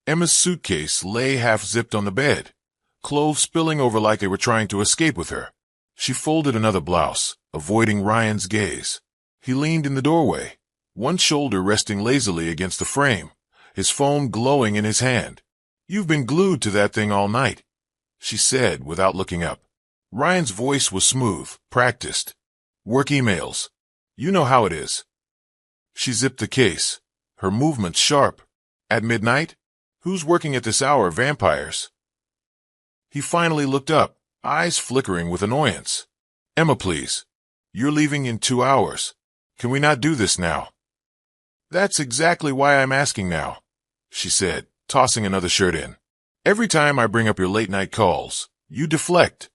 Emma's suitcase lay half-zipped on the bed, clothes spilling over like they were trying to escape with her. She folded another blouse, avoiding Ryan's gaze. He leaned in the doorway, one shoulder resting lazily against the frame, his phone glowing in his hand. "You've been glued to that thing all night," she said without looking up. Ryan's voice was smooth, practiced. "Work emails. You know how it is." She zipped the case, her movements sharp. "At midnight? Who's working at this hour, vampires?" He finally looked up, eyes flickering with annoyance. "Emma, please. You're leaving in 2 hours. Can we not do this now?" "That's exactly why I'm asking now," she said, tossing another shirt in. "Every time I bring up your late-night calls, you deflect."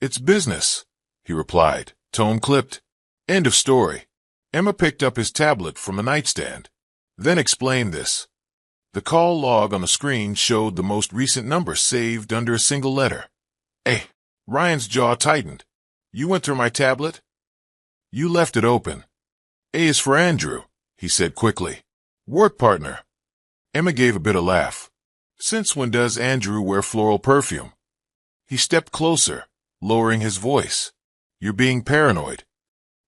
"It's business," he replied, tone clipped. End of story. Emma picked up his tablet from the nightstand, then explained this. The call log on the screen showed the most recent number saved under a single letter. Ryan's jaw tightened. "You went through my tablet?" "You left it open." "A is for Andrew," he said quickly. "Work partner." Emma gave a bitter laugh. "Since when does Andrew wear floral perfume?" He stepped closer, lowering his voice. "You're being paranoid."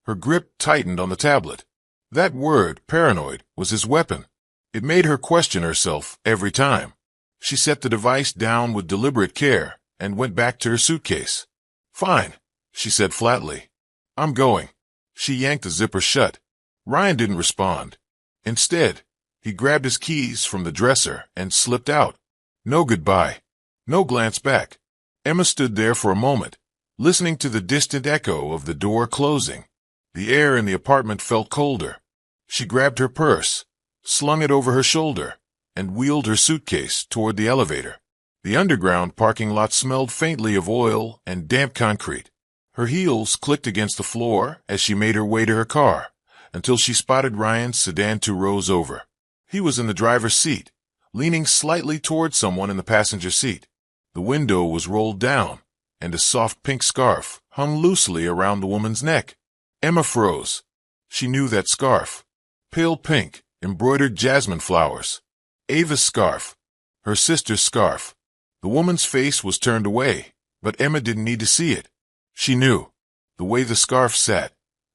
Her grip tightened on the tablet. That word, paranoid, was his weapon. It made her question herself every time. She set the device down with deliberate care and went back to her suitcase. "Fine," she said flatly. "I'm going." She yanked the zipper shut. Ryan didn't respond. Instead, he grabbed his keys from the dresser and slipped out. No goodbye. No glance back. Emma stood there for a moment, listening to the distant echo of the door closing. The air in the apartment felt colder. She grabbed her purse, slung it over her shoulder, and wheeled her suitcase toward the elevator. The underground parking lot smelled faintly of oil and damp concrete. Her heels clicked against the floor as she made her way to her car, until she spotted Ryan's sedan 2 rows over. He was in the driver's seat, leaning slightly toward someone in the passenger seat. The window was rolled down, and a soft pink scarf hung loosely around the woman's neck. Emma froze. She knew that scarf. Pale pink, embroidered jasmine flowers. Ava's scarf. Her sister's scarf. The woman's face was turned away, but Emma didn't need to see it. She knew. The way the scarf sat.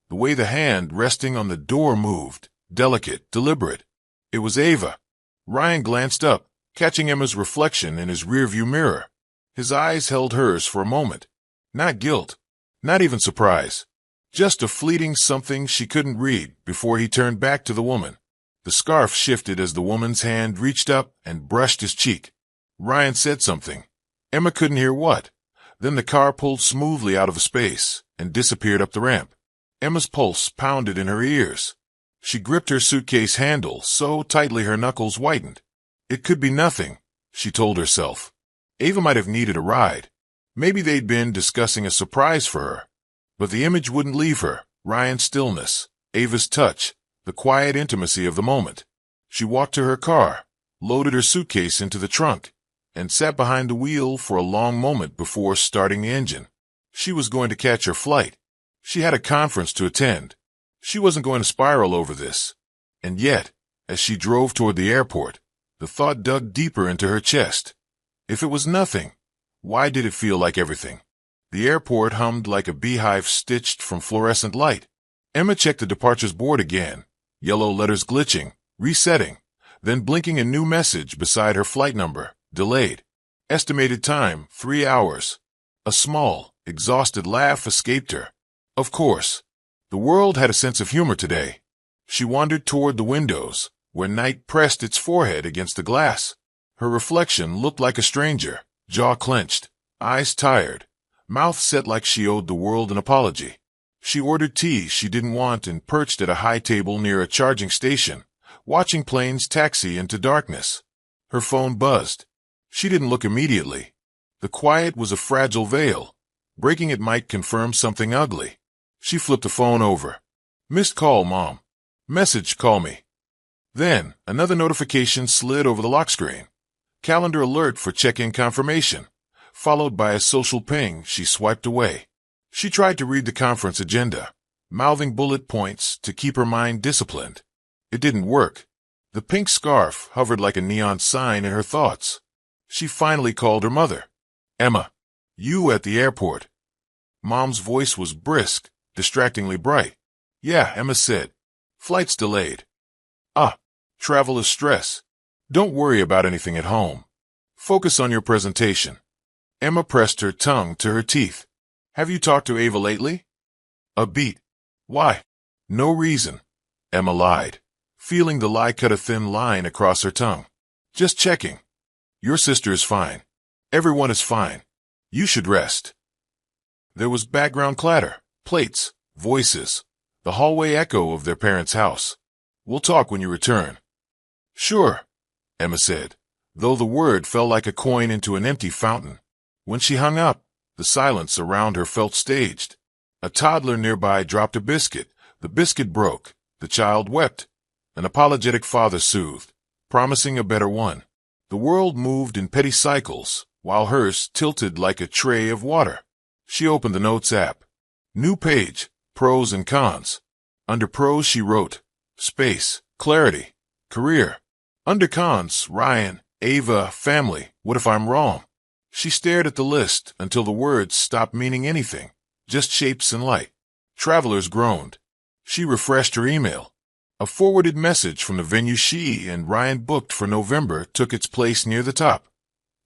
The way the hand resting on the door moved. Delicate, deliberate. It was Ava. Ryan glanced up, catching Emma's reflection in his rearview mirror. His eyes held hers for a moment. Not guilt. Not even surprise. Just a fleeting something she couldn't read before he turned back to the woman. The scarf shifted as the woman's hand reached up and brushed his cheek. Ryan said something. Emma couldn't hear what. Then the car pulled smoothly out of the space and disappeared up the ramp. Emma's pulse pounded in her ears. She gripped her suitcase handle so tightly her knuckles whitened. It could be nothing, she told herself. Ava might have needed a ride. Maybe they'd been discussing a surprise for her. But the image wouldn't leave her. Ryan's stillness, Ava's touch, the quiet intimacy of the moment. She walked to her car, loaded her suitcase into the trunk, and sat behind the wheel for a long moment before starting the engine. She was going to catch her flight. She had a conference to attend. She wasn't going to spiral over this. And yet, as she drove toward the airport, the thought dug deeper into her chest. If it was nothing, why did it feel like everything? The airport hummed like a beehive stitched from fluorescent light. Emma checked the departures board again, yellow letters glitching, resetting, then blinking a new message beside her flight number, delayed. Estimated time, 3 hours. A small, exhausted laugh escaped her. Of course. The world had a sense of humor today. She wandered toward the windows, where night pressed its forehead against the glass. Her reflection looked like a stranger, jaw clenched, eyes tired, mouth set like she owed the world an apology. She ordered tea she didn't want and perched at a high table near a charging station, watching planes taxi into darkness. Her phone buzzed. She didn't look immediately. The quiet was a fragile veil. Breaking it might confirm something ugly. She flipped the phone over. Missed call, Mom. Message, call me. Then, another notification slid over the lock screen. Calendar alert for check-in confirmation, followed by a social ping she swiped away. She tried to read the conference agenda, mouthing bullet points to keep her mind disciplined. It didn't work. The pink scarf hovered like a neon sign in her thoughts. She finally called her mother. "Emma, you at the airport." Mom's voice was brisk, distractingly bright. "Yeah," Emma said. "Flight's delayed." "Ah, travel is stress. Don't worry about anything at home. Focus on your presentation." Emma pressed her tongue to her teeth. "Have you talked to Ava lately?" A beat. "Why?" "No reason," Emma lied, feeling the lie cut a thin line across her tongue. "Just checking. Your sister is fine. Everyone is fine. You should rest." There was background clatter, plates, voices, the hallway echo of their parents' house. "We'll talk when you return." "Sure," Emma said, though the word fell like a coin into an empty fountain. When she hung up, the silence around her felt staged. A toddler nearby dropped a biscuit. The biscuit broke. The child wept. An apologetic father soothed, promising a better one. The world moved in petty cycles, while hers tilted like a tray of water. She opened the Notes app. New page, pros and cons. Under pros she wrote, space, clarity, career. Under cons, Ryan, Ava, family, what if I'm wrong? She stared at the list until the words stopped meaning anything, just shapes and light. Travelers groaned. She refreshed her email. A forwarded message from the venue she and Ryan booked for November took its place near the top.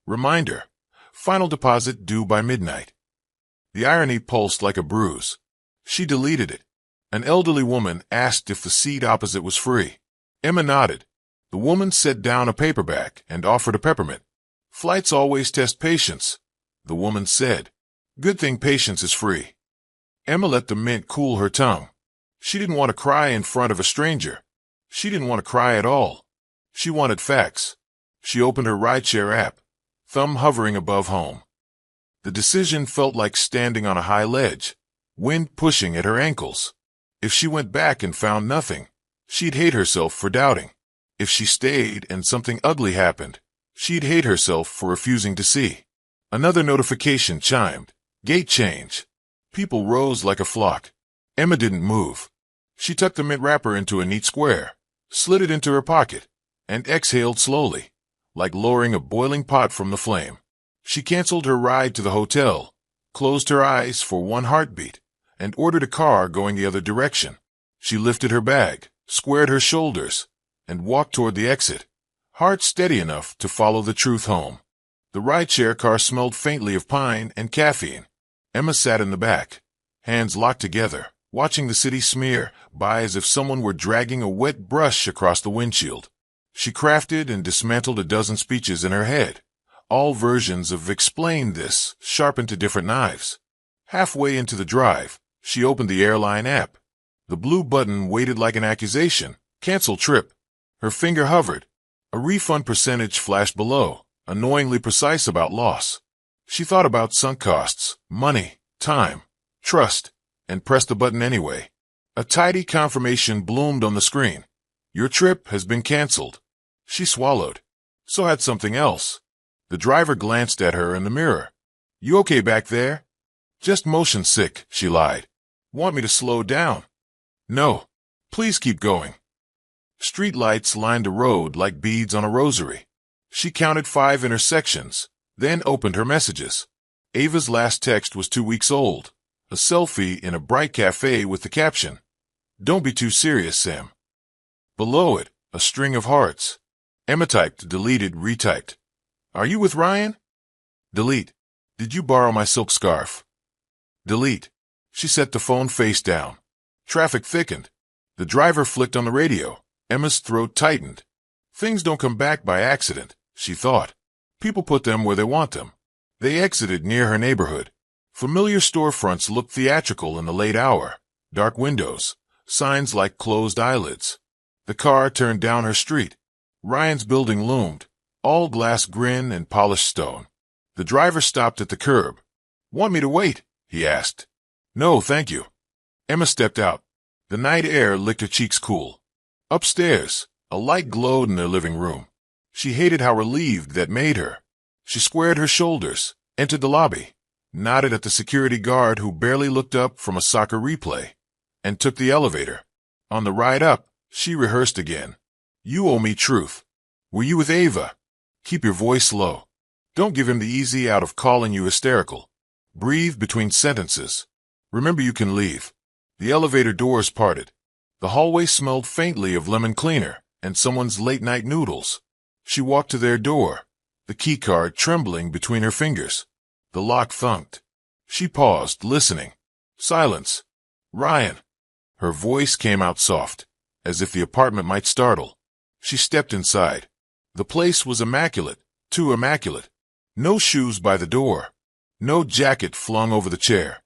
Reminder, final deposit due by midnight. The irony pulsed like a bruise. She deleted it. An elderly woman asked if the seat opposite was free. Emma nodded. The woman set down a paperback and offered a peppermint. "Flights always test patience," the woman said. "Good thing patience is free." Emma let the mint cool her tongue. She didn't want to cry in front of a stranger. She didn't want to cry at all. She wanted facts. She opened her rideshare app, thumb hovering above home. The decision felt like standing on a high ledge, wind pushing at her ankles. If she went back and found nothing, she'd hate herself for doubting. If she stayed and something ugly happened, she'd hate herself for refusing to see. Another notification chimed. Gate change. People rose like a flock. Emma didn't move. She tucked the mint wrapper into a neat square, slid it into her pocket, and exhaled slowly, like lowering a boiling pot from the flame. She canceled her ride to the hotel, closed her eyes for one heartbeat, and ordered a car going the other direction. She lifted her bag, squared her shoulders, and walked toward the exit, heart steady enough to follow the truth home. The rideshare car smelled faintly of pine and caffeine. Emma sat in the back, hands locked together, watching the city smear by as if someone were dragging a wet brush across the windshield. She crafted and dismantled a dozen speeches in her head, all versions of "explain this," sharpened to different knives. Halfway into the drive, she opened the airline app. The blue button waited like an accusation. Cancel trip. Her finger hovered. A refund percentage flashed below, annoyingly precise about loss. She thought about sunk costs, money, time, trust, and pressed the button anyway. A tidy confirmation bloomed on the screen. Your trip has been canceled. She swallowed. So had something else. The driver glanced at her in the mirror. You okay back there? Just motion sick, she lied. Want me to slow down? No. Please keep going. Street lights lined the road like beads on a rosary. She counted 5 intersections, then opened her messages. Ava's last text was 2 weeks old. A selfie in a bright cafe with the caption, "Don't be too serious, Sam." Below it, a string of hearts. Emma typed, deleted, retyped. Are you with Ryan? Delete. Did you borrow my silk scarf? Delete. She set the phone face down. Traffic thickened. The driver flicked on the radio. Emma's throat tightened. Things don't come back by accident, she thought. People put them where they want them. They exited near her neighborhood. Familiar storefronts looked theatrical in the late hour. Dark windows, signs like closed eyelids. The car turned down her street. Ryan's building loomed, all glass grin and polished stone. The driver stopped at the curb. Want me to wait? He asked. No, thank you. Emma stepped out. The night air licked her cheeks cool. Upstairs, a light glowed in their living room. She hated how relieved that made her. She squared her shoulders, entered the lobby, nodded at the security guard who barely looked up from a soccer replay, and took the elevator. On the ride up, she rehearsed again. You owe me truth. Were you with Ava? Keep your voice low. Don't give him the easy out of calling you hysterical. Breathe between sentences. Remember you can leave. The elevator doors parted. The hallway smelled faintly of lemon cleaner and someone's late-night noodles. She walked to their door, the keycard trembling between her fingers. The lock thunked. She paused, listening. Silence. Ryan. Her voice came out soft, as if the apartment might startle. She stepped inside. The place was immaculate, too immaculate. No shoes by the door. No jacket flung over the chair.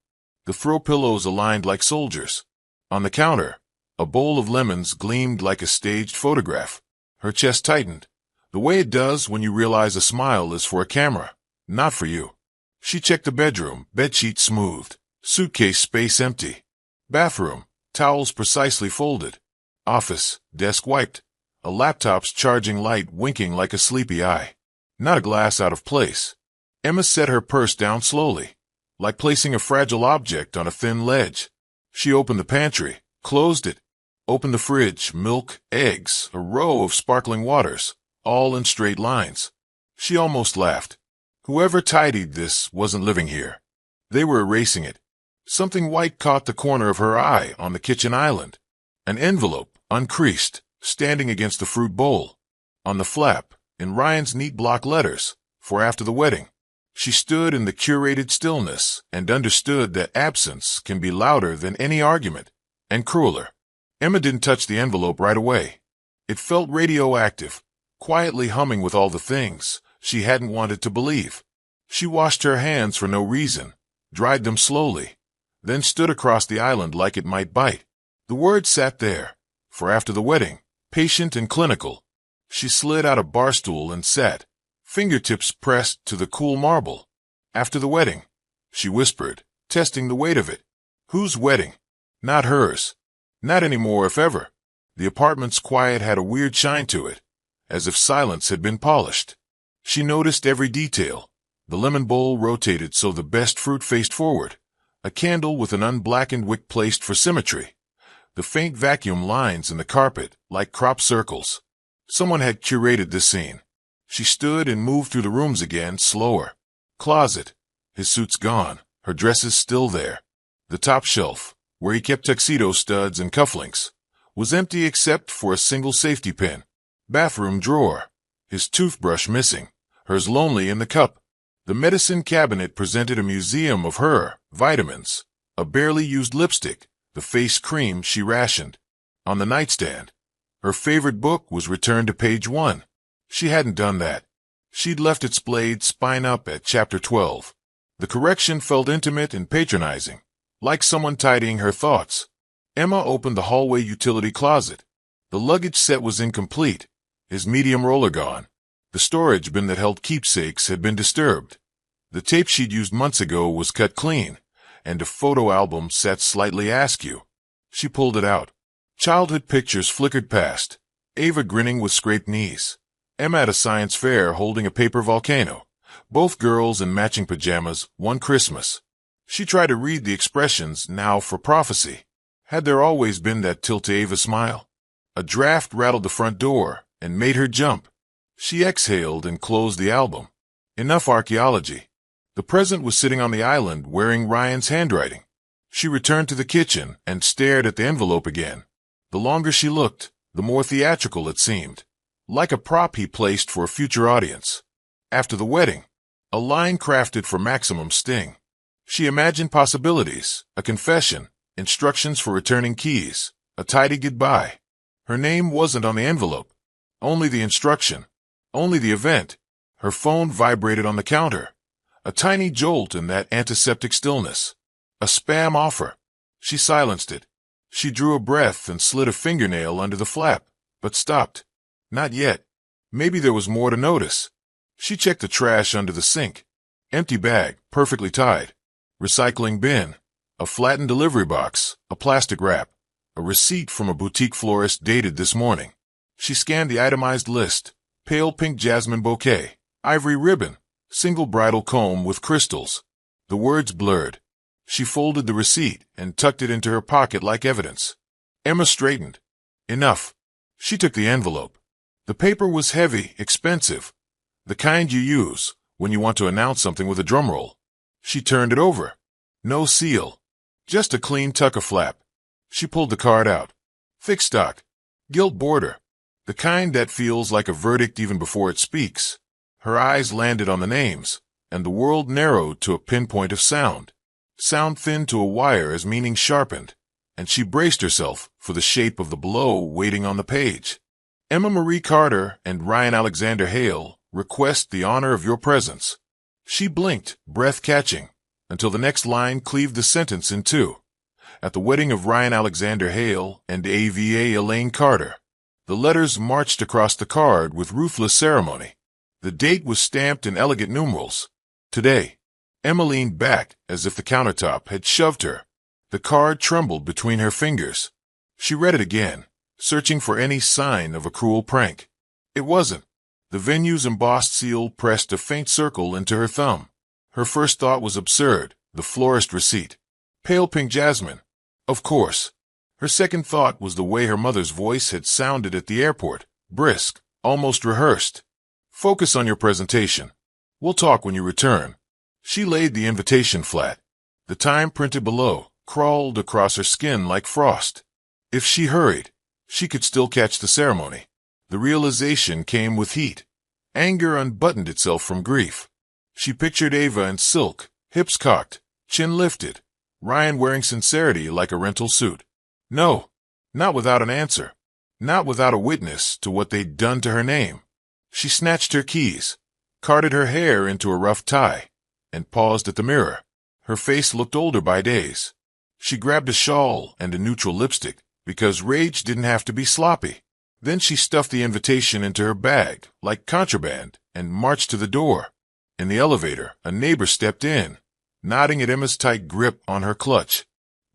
The throw pillows aligned like soldiers. On the counter, a bowl of lemons gleamed like a staged photograph. Her chest tightened, the way it does when you realize a smile is for a camera, not for you. She checked the bedroom, bedsheet smoothed, suitcase space empty. Bathroom, towels precisely folded. Office, desk wiped. A laptop's charging light winking like a sleepy eye. Not a glass out of place. Emma set her purse down slowly, like placing a fragile object on a thin ledge. She opened the pantry, closed it, opened the fridge, milk, eggs, a row of sparkling waters, all in straight lines. She almost laughed. Whoever tidied this wasn't living here. They were erasing it. Something white caught the corner of her eye on the kitchen island. An envelope, uncreased, standing against the fruit bowl. On the flap, in Ryan's neat block letters, for after the wedding. She stood in the curated stillness and understood that absence can be louder than any argument, and crueler. Emma didn't touch the envelope right away. It felt radioactive, quietly humming with all the things she hadn't wanted to believe. She washed her hands for no reason, dried them slowly, then stood across the island like it might bite. The word sat there, for after the wedding, patient and clinical. She slid out a bar stool and sat, fingertips pressed to the cool marble. After the wedding, she whispered, testing the weight of it. Whose wedding? Not hers. Not anymore, if ever. The apartment's quiet had a weird shine to it, as if silence had been polished. She noticed every detail. The lemon bowl rotated so the best fruit faced forward, a candle with an unblackened wick placed for symmetry, the faint vacuum lines in the carpet like crop circles. Someone had curated this scene. She stood and moved through the rooms again, slower. Closet. His suit's gone, her dresses still there. The top shelf, where he kept tuxedo studs and cufflinks, was empty except for a single safety pin. Bathroom drawer. His toothbrush missing, hers lonely in the cup. The medicine cabinet presented a museum of her, vitamins, a barely used lipstick, the face cream she rationed. On the nightstand, her favorite book was returned to page 1. She hadn't done that. She'd left its blade spine up at chapter 12. The correction felt intimate and patronizing, like someone tidying her thoughts. Emma opened the hallway utility closet. The luggage set was incomplete, his medium roller gone. The storage bin that held keepsakes had been disturbed. The tape she'd used months ago was cut clean, and a photo album sat slightly askew. She pulled it out. Childhood pictures flickered past, Ava grinning with scraped knees. Emma at a science fair holding a paper volcano. Both girls in matching pajamas, one Christmas. She tried to read the expressions now for prophecy. Had there always been that tilt-to-Ava smile? A draft rattled the front door and made her jump. She exhaled and closed the album. Enough archaeology. The present was sitting on the island wearing Ryan's handwriting. She returned to the kitchen and stared at the envelope again. The longer she looked, the more theatrical it seemed, like a prop he placed for a future audience. After the wedding, a line crafted for maximum sting. She imagined possibilities, a confession, instructions for returning keys, a tidy goodbye. Her name wasn't on the envelope, only the instruction, only the event. Her phone vibrated on the counter. A tiny jolt in that antiseptic stillness. A spam offer. She silenced it. She drew a breath and slid a fingernail under the flap, but stopped. Not yet. Maybe there was more to notice. She checked the trash under the sink. Empty bag, perfectly tied. Recycling bin. A flattened delivery box, a plastic wrap. A receipt from a boutique florist dated this morning. She scanned the itemized list. Pale pink jasmine bouquet. Ivory ribbon. Single bridal comb with crystals. The words blurred. She folded the receipt and tucked it into her pocket like evidence. Emma straightened. Enough. She took the envelope, The paper was heavy, expensive, the kind you use when you want to announce something with a drum roll. She turned it over. No seal. Just a clean tucker flap. She pulled the card out. Thick stock. Gilt border. The kind that feels like a verdict even before it speaks. Her eyes landed on the names, and the world narrowed to a pinpoint of sound. Sound thinned to a wire as meaning sharpened, and she braced herself for the shape of the blow waiting on the page. Emma Marie Carter and Ryan Alexander Hale request the honor of your presence. She blinked, breath catching, until the next line cleaved the sentence in two. At the wedding of Ryan Alexander Hale and AVA Elaine Carter. The letters marched across the card with ruthless ceremony. The date was stamped in elegant numerals. Today. Emma leaned back as if the countertop had shoved her. The card trembled between her fingers. She read it again, searching for any sign of a cruel prank. It wasn't. The venue's embossed seal pressed a faint circle into her thumb. Her first thought was absurd, the florist receipt. Pale pink jasmine. Of course. Her second thought was the way her mother's voice had sounded at the airport, brisk, almost rehearsed. Focus on your presentation. We'll talk when you return. She laid the invitation flat. The time printed below crawled across her skin like frost. If she hurried, she could still catch the ceremony. The realization came with heat. Anger unbuttoned itself from grief. She pictured Ava in silk, hips cocked, chin lifted, Ryan wearing sincerity like a rental suit. No, not without an answer. Not without a witness to what they'd done to her name. She snatched her keys, carded her hair into a rough tie, and paused at the mirror. Her face looked older by days. She grabbed a shawl and a neutral lipstick, because rage didn't have to be sloppy. Then she stuffed the invitation into her bag, like contraband, and marched to the door. In the elevator, a neighbor stepped in, nodding at Emma's tight grip on her clutch.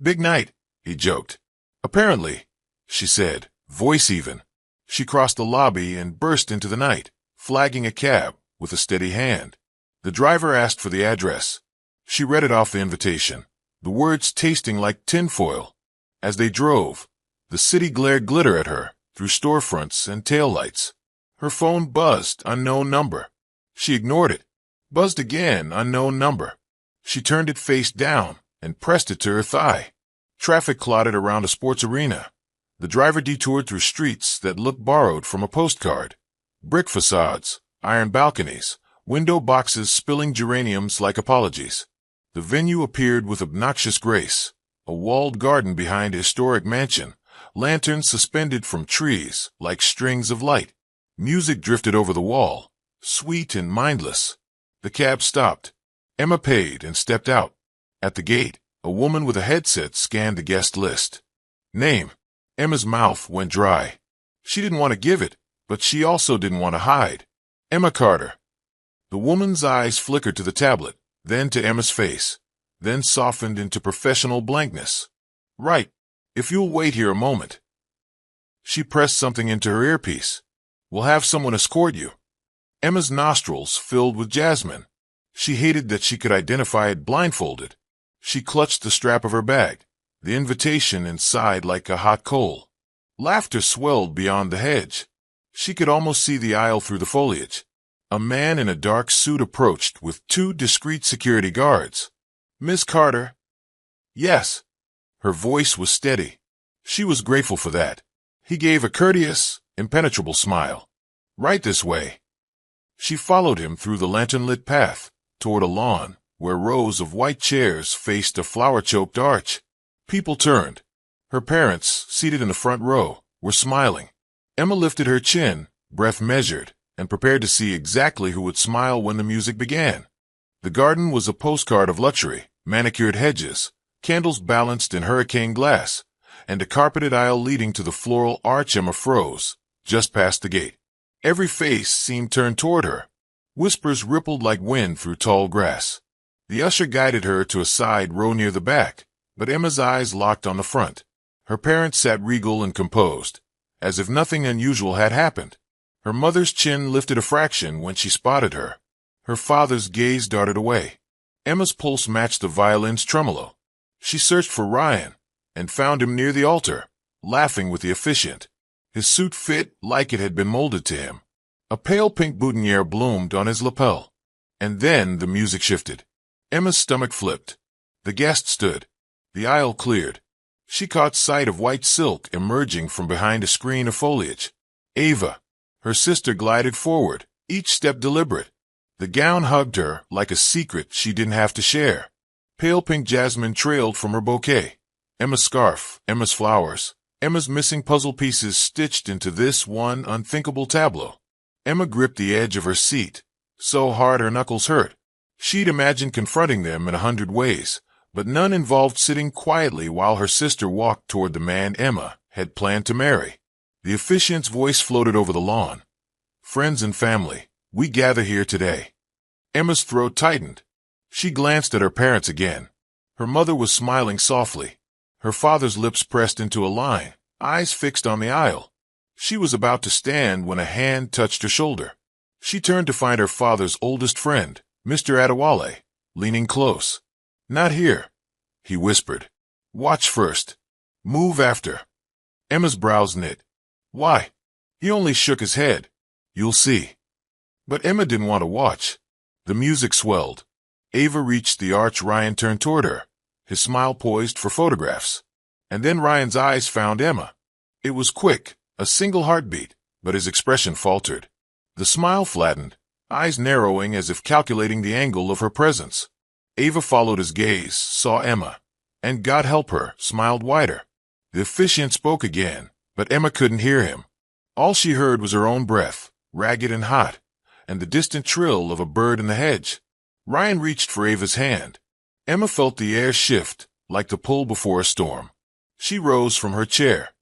"Big night," he joked. "Apparently," she said, voice even. She crossed the lobby and burst into the night, flagging a cab with a steady hand. The driver asked for the address. She read it off the invitation, the words tasting like tinfoil. As they drove, the city glared glitter at her through storefronts and taillights. Her phone buzzed, unknown number. She ignored it. Buzzed again, unknown number. She turned it face down and pressed it to her thigh. Traffic clotted around a sports arena. The driver detoured through streets that looked borrowed from a postcard. Brick facades, iron balconies, window boxes spilling geraniums like apologies. The venue appeared with obnoxious grace. A walled garden behind a historic mansion. Lanterns suspended from trees like strings of light. Music drifted over the wall, sweet and mindless. The cab stopped. Emma paid and stepped out. At the gate, a woman with a headset scanned the guest list. Name. Emma's mouth went dry. She didn't want to give it, but she also didn't want to hide. Emma Carter. The woman's eyes flickered to the tablet, then to Emma's face, then softened into professional blankness. Right. If you'll wait here a moment. She pressed something into her earpiece. We'll have someone escort you. Emma's nostrils filled with jasmine. She hated that she could identify it blindfolded. She clutched the strap of her bag, the invitation inside like a hot coal. Laughter swelled beyond the hedge. She could almost see the aisle through the foliage. A man in a dark suit approached with 2 discreet security guards. Miss Carter? Yes. Her voice was steady. She was grateful for that. He gave a courteous, impenetrable smile. Right this way. She followed him through the lantern-lit path, toward a lawn, where rows of white chairs faced a flower-choked arch. People turned. Her parents, seated in the front row, were smiling. Emma lifted her chin, breath measured, and prepared to see exactly who would smile when the music began. The garden was a postcard of luxury, manicured hedges, candles balanced in hurricane glass, and a carpeted aisle leading to the floral arch. Emma froze, just past the gate. Every face seemed turned toward her. Whispers rippled like wind through tall grass. The usher guided her to a side row near the back, but Emma's eyes locked on the front. Her parents sat regal and composed, as if nothing unusual had happened. Her mother's chin lifted a fraction when she spotted her. Her father's gaze darted away. Emma's pulse matched the violin's tremolo. She searched for Ryan, and found him near the altar, laughing with the officiant. His suit fit like it had been molded to him. A pale pink boutonniere bloomed on his lapel. And then the music shifted. Emma's stomach flipped. The guest stood. The aisle cleared. She caught sight of white silk emerging from behind a screen of foliage. Ava. Her sister glided forward, each step deliberate. The gown hugged her like a secret she didn't have to share. Pale pink jasmine trailed from her bouquet. Emma's scarf, Emma's flowers, Emma's missing puzzle pieces stitched into this one unthinkable tableau. Emma gripped the edge of her seat, so hard her knuckles hurt. She'd imagined confronting them in 100 ways, but none involved sitting quietly while her sister walked toward the man Emma had planned to marry. The officiant's voice floated over the lawn. "Friends and family, we gather here today." Emma's throat tightened. She glanced at her parents again. Her mother was smiling softly. Her father's lips pressed into a line, eyes fixed on the aisle. She was about to stand when a hand touched her shoulder. She turned to find her father's oldest friend, Mr. Adewale, leaning close. "Not here," he whispered. "Watch first. Move after." Emma's brows knit. "Why?" He only shook his head. "You'll see." But Emma didn't want to watch. The music swelled. Ava reached the arch. Ryan turned toward her, his smile poised for photographs. And then Ryan's eyes found Emma. It was quick, a single heartbeat, but his expression faltered. The smile flattened, eyes narrowing as if calculating the angle of her presence. Ava followed his gaze, saw Emma, and God help her, smiled wider. The officiant spoke again, but Emma couldn't hear him. All she heard was her own breath, ragged and hot, and the distant trill of a bird in the hedge. Ryan reached for Ava's hand. Emma felt the air shift, like the pull before a storm. She rose from her chair.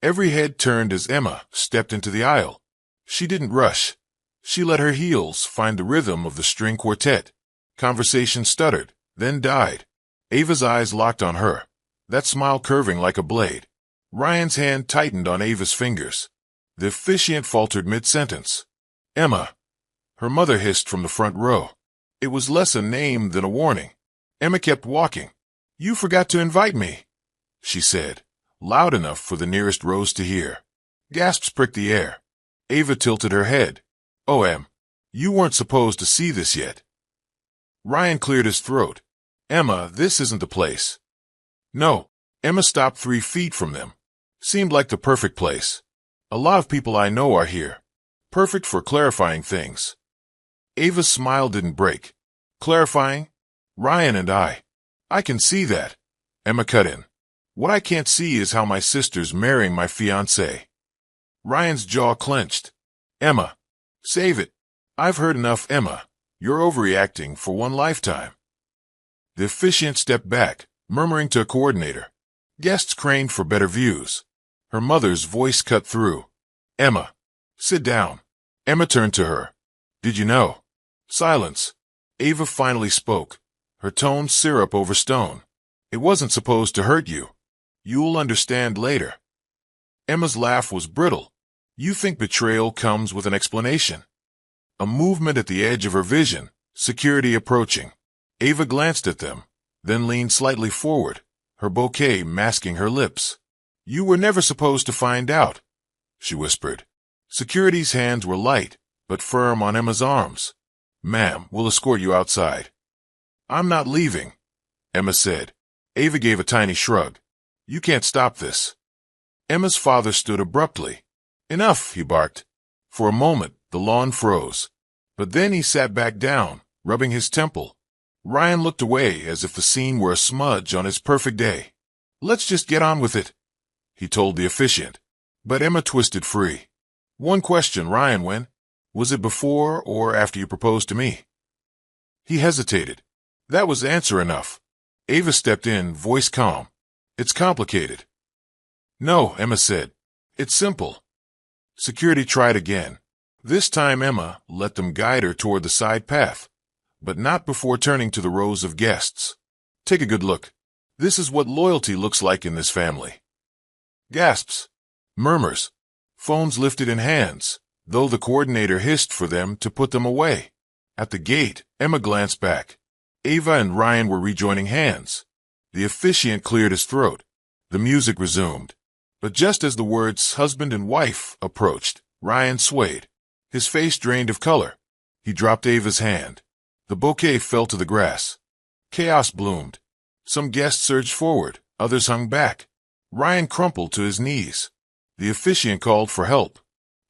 Every head turned as Emma stepped into the aisle. She didn't rush. She let her heels find the rhythm of the string quartet. Conversation stuttered, then died. Ava's eyes locked on her, that smile curving like a blade. Ryan's hand tightened on Ava's fingers. The officiant faltered mid-sentence. "Emma." Her mother hissed from the front row. It was less a name than a warning. Emma kept walking. "You forgot to invite me," she said, loud enough for the nearest rows to hear. Gasps pricked the air. Ava tilted her head. "Oh, Em, you weren't supposed to see this yet." Ryan cleared his throat. "Emma, this isn't the place." "No." Emma stopped 3 feet from them. "Seemed like the perfect place. A lot of people I know are here. Perfect for clarifying things." Ava's smile didn't break. "Clarifying? Ryan and I can see that." Emma cut in. "What I can't see is how my sister's marrying my fiancé." Ryan's jaw clenched. "Emma, save it. I've heard enough, Emma. You're overreacting for one lifetime." The officiant stepped back, murmuring to a coordinator. Guests craned for better views. Her mother's voice cut through. "Emma, sit down." Emma turned to her. "Did you know?" Silence. Ava finally spoke, her tone syrup over stone. "It wasn't supposed to hurt you. You'll understand later." Emma's laugh was brittle. "You think betrayal comes with an explanation?" A movement at the edge of her vision, security approaching. Ava glanced at them, then leaned slightly forward, her bouquet masking her lips. "You were never supposed to find out," she whispered. Security's hands were light, but firm on Emma's arms. "Ma'am, we'll escort you outside." "I'm not leaving," Emma said. Ava gave a tiny shrug. "You can't stop this." Emma's father stood abruptly. "Enough," he barked. For a moment, the lawn froze. But then he sat back down, rubbing his temple. Ryan looked away as if the scene were a smudge on his perfect day. "Let's just get on with it," he told the officiant. But Emma twisted free. "One question, Ryan, when? Was it before or after you proposed to me?" He hesitated. That was answer enough. Ava stepped in, voice calm. "It's complicated." "No," Emma said. "It's simple." Security tried again. This time Emma let them guide her toward the side path, but not before turning to the rows of guests. "Take a good look. This is what loyalty looks like in this family." Gasps. Murmurs. Phones lifted in hands, though the coordinator hissed for them to put them away. At the gate, Emma glanced back. Ava and Ryan were rejoining hands. The officiant cleared his throat. The music resumed. But just as the words husband and wife approached, Ryan swayed. His face drained of color. He dropped Ava's hand. The bouquet fell to the grass. Chaos bloomed. Some guests surged forward, others hung back. Ryan crumpled to his knees. The officiant called for help.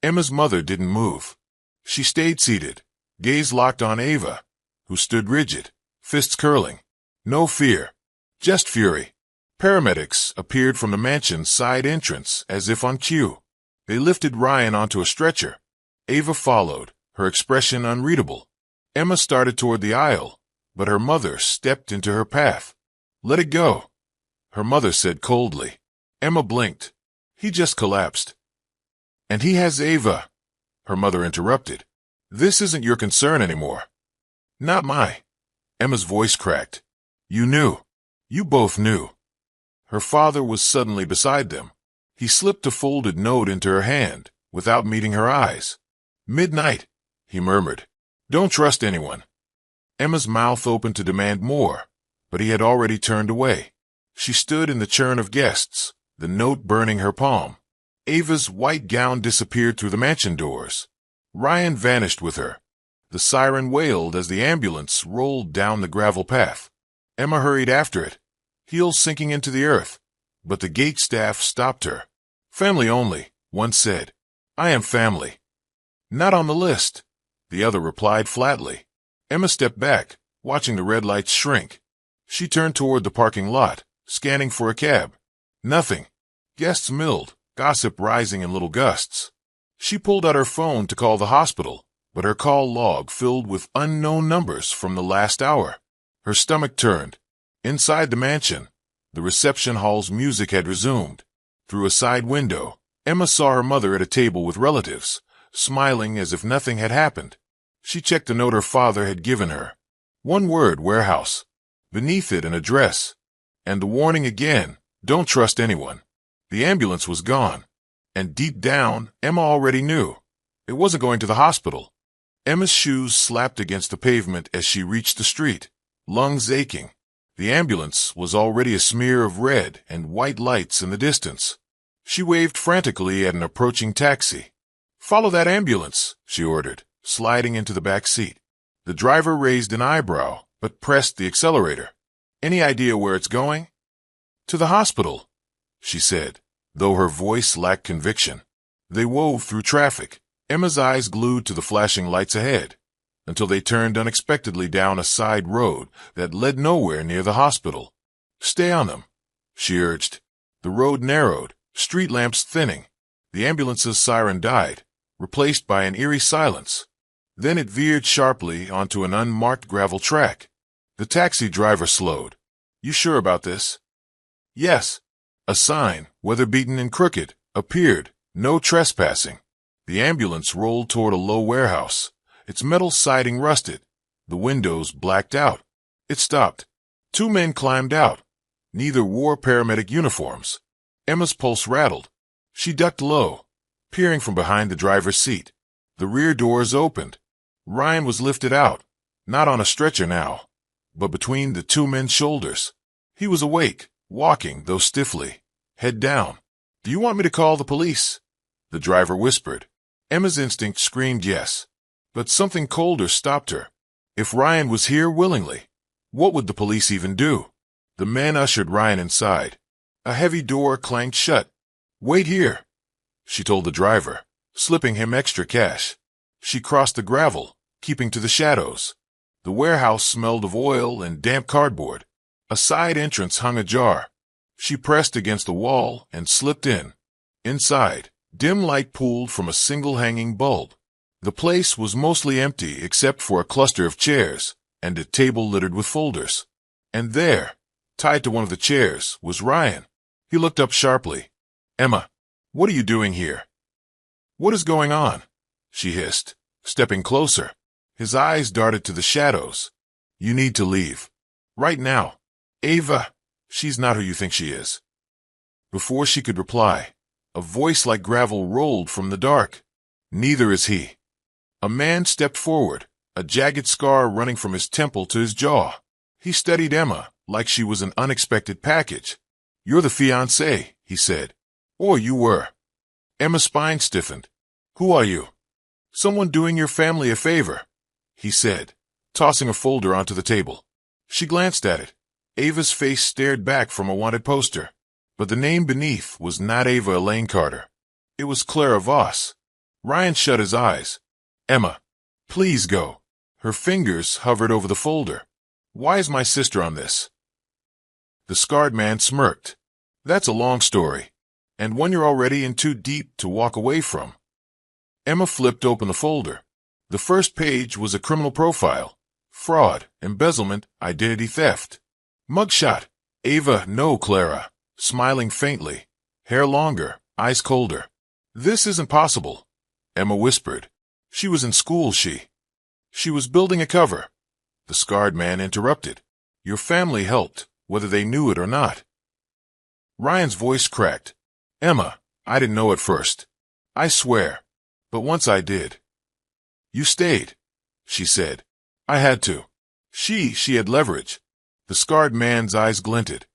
Emma's mother didn't move. She stayed seated, gaze locked on Ava, who stood rigid, fists curling. No fear, just fury. Paramedics appeared from the mansion's side entrance as if on cue. They lifted Ryan onto a stretcher. Ava followed, her expression unreadable. Emma started toward the aisle, but her mother stepped into her path. "Let it go," her mother said coldly. Emma blinked. "He just collapsed." "And he has Ava," her mother interrupted. "This isn't your concern anymore." "Not my." Emma's voice cracked. "You knew. You both knew." Her father was suddenly beside them. He slipped a folded note into her hand, without meeting her eyes. "Midnight," he murmured. "Don't trust anyone." Emma's mouth opened to demand more, but he had already turned away. She stood in the churn of guests, the note burning her palm. Ava's white gown disappeared through the mansion doors. Ryan vanished with her. The siren wailed as the ambulance rolled down the gravel path. Emma hurried after it, heels sinking into the earth, but the gate staff stopped her. "Family only," one said. "I am family." "Not on the list," the other replied flatly. Emma stepped back, watching the red lights shrink. She turned toward the parking lot, scanning for a cab. Nothing. Guests milled, gossip rising in little gusts. She pulled out her phone to call the hospital, but her call log filled with unknown numbers from the last hour. Her stomach turned. Inside the mansion, the reception hall's music had resumed. Through a side window, Emma saw her mother at a table with relatives, smiling as if nothing had happened. She checked the note her father had given her. One word, warehouse. Beneath it, an address. And the warning again, don't trust anyone. The ambulance was gone. And deep down, Emma already knew. It wasn't going to the hospital. Emma's shoes slapped against the pavement as she reached the street, lungs aching. The ambulance was already a smear of red and white lights in the distance. She waved frantically at an approaching taxi. "Follow that ambulance," she ordered, sliding into the back seat. The driver raised an eyebrow, but pressed the accelerator. "Any idea where it's going?" "To the hospital," she said, though her voice lacked conviction. They wove through traffic, Emma's eyes glued to the flashing lights ahead, until they turned unexpectedly down a side road that led nowhere near the hospital. "Stay on them," she urged. The road narrowed, street lamps thinning. The ambulance's siren died, replaced by an eerie silence. Then it veered sharply onto an unmarked gravel track. The taxi driver slowed. "You sure about this?" "Yes." A sign, weather-beaten and crooked, appeared. "No trespassing." The ambulance rolled toward a low warehouse. Its metal siding rusted. The windows blacked out. It stopped. Two men climbed out. Neither wore paramedic uniforms. Emma's pulse rattled. She ducked low, peering from behind the driver's seat. The rear doors opened. Ryan was lifted out, not on a stretcher now, but between the two men's shoulders. He was awake, walking, though stiffly, head down. "Do you want me to call the police?" the driver whispered. Emma's instinct screamed yes, but something colder stopped her. If Ryan was here willingly, what would the police even do? The men ushered Ryan inside. A heavy door clanged shut. "Wait here," she told the driver, slipping him extra cash. She crossed the gravel, keeping to the shadows. The warehouse smelled of oil and damp cardboard. A side entrance hung ajar. She pressed against the wall and slipped in. Inside, dim light pooled from a single hanging bulb. The place was mostly empty except for a cluster of chairs and a table littered with folders. And there, tied to one of the chairs, was Ryan. He looked up sharply. "Emma, what are you doing here?" "What is going on?" she hissed, stepping closer. His eyes darted to the shadows. "You need to leave. Right now. Ava, she's not who you think she is." Before she could reply, a voice like gravel rolled from the dark. "Neither is he." A man stepped forward, a jagged scar running from his temple to his jaw. He studied Emma like she was an unexpected package. "You're the fiancé," he said. Or you were. Emma's spine stiffened. Who are you? Someone doing your family a favor, he said, tossing a folder onto the table. She glanced at it. Ava's face stared back from a wanted poster. But the name beneath was not Ava Elaine Carter. It was Clara Voss. Ryan shut his eyes. Emma, please go. Her fingers hovered over the folder. Why is my sister on this? The scarred man smirked. That's a long story, and one you're already in too deep to walk away from. Emma flipped open the folder. The first page was a criminal profile. Fraud, embezzlement, identity theft. Mugshot. Ava, no, Clara. Smiling faintly. Hair longer, eyes colder. This isn't possible, Emma whispered. She was in school, She was building a cover. The scarred man interrupted. Your family helped, whether they knew it or not. Ryan's voice cracked. Emma, I didn't know at first. I swear. But once I did. You stayed, she said. I had to. She had leverage. The scarred man's eyes glinted.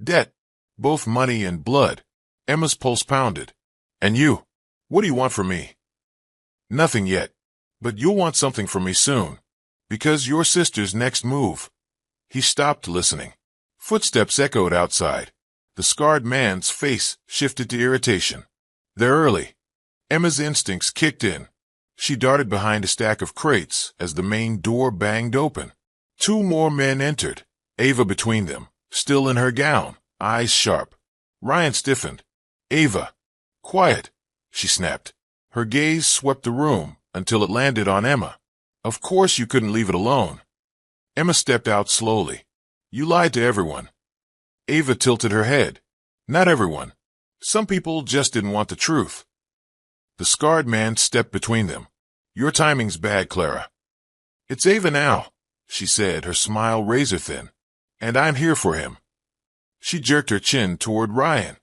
Debt. Both money and blood. Emma's pulse pounded. And you? What do you want from me? Nothing yet. But you'll want something from me soon. Because your sister's next move. He stopped listening. Footsteps echoed outside. The scarred man's face shifted to irritation. They're early. Emma's instincts kicked in. She darted behind a stack of crates as the main door banged open. 2 more men entered, Ava between them, still in her gown, eyes sharp. Ryan stiffened. Ava. Quiet, she snapped. Her gaze swept the room until it landed on Emma. Of course you couldn't leave it alone. Emma stepped out slowly. You lied to everyone. Ava tilted her head. Not everyone. Some people just didn't want the truth. The scarred man stepped between them. Your timing's bad, Clara. It's Ava now, she said, her smile razor-thin. And I'm here for him. She jerked her chin toward Ryan.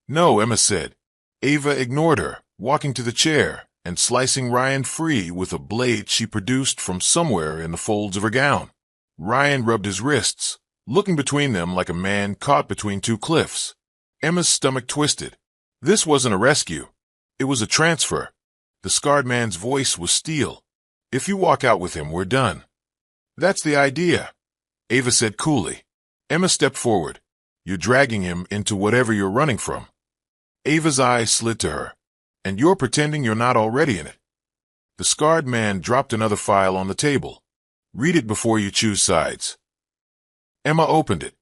No, Emma said. Ava ignored her, walking to the chair and slicing Ryan free with a blade she produced from somewhere in the folds of her gown. Ryan rubbed his wrists, looking between them like a man caught between 2 cliffs. Emma's stomach twisted. This wasn't a rescue. It was a transfer. The scarred man's voice was steel. If you walk out with him, we're done. That's the idea, Ava said coolly. Emma stepped forward. You're dragging him into whatever you're running from. Ava's eyes slid to her. And you're pretending you're not already in it. The scarred man dropped another file on the table. Read it before you choose sides. Emma opened it.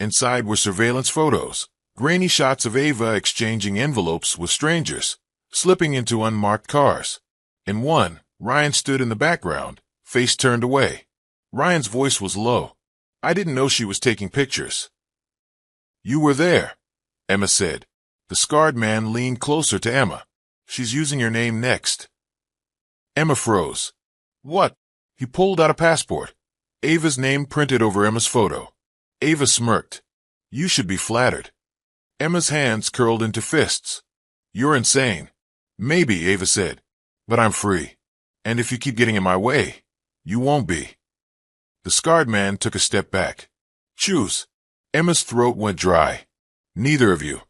Inside were surveillance photos, grainy shots of Ava exchanging envelopes with strangers, slipping into unmarked cars. In one, Ryan stood in the background, face turned away. Ryan's voice was low. I didn't know she was taking pictures. You were there, Emma said. The scarred man leaned closer to Emma. She's using your name next. Emma froze. What? He pulled out a passport. Ava's name printed over Emma's photo. Ava smirked. You should be flattered. Emma's hands curled into fists. You're insane. Maybe, Ava said. But I'm free. And if you keep getting in my way, you won't be. The scarred man took a step back. Choose. Emma's throat went dry. Neither of you.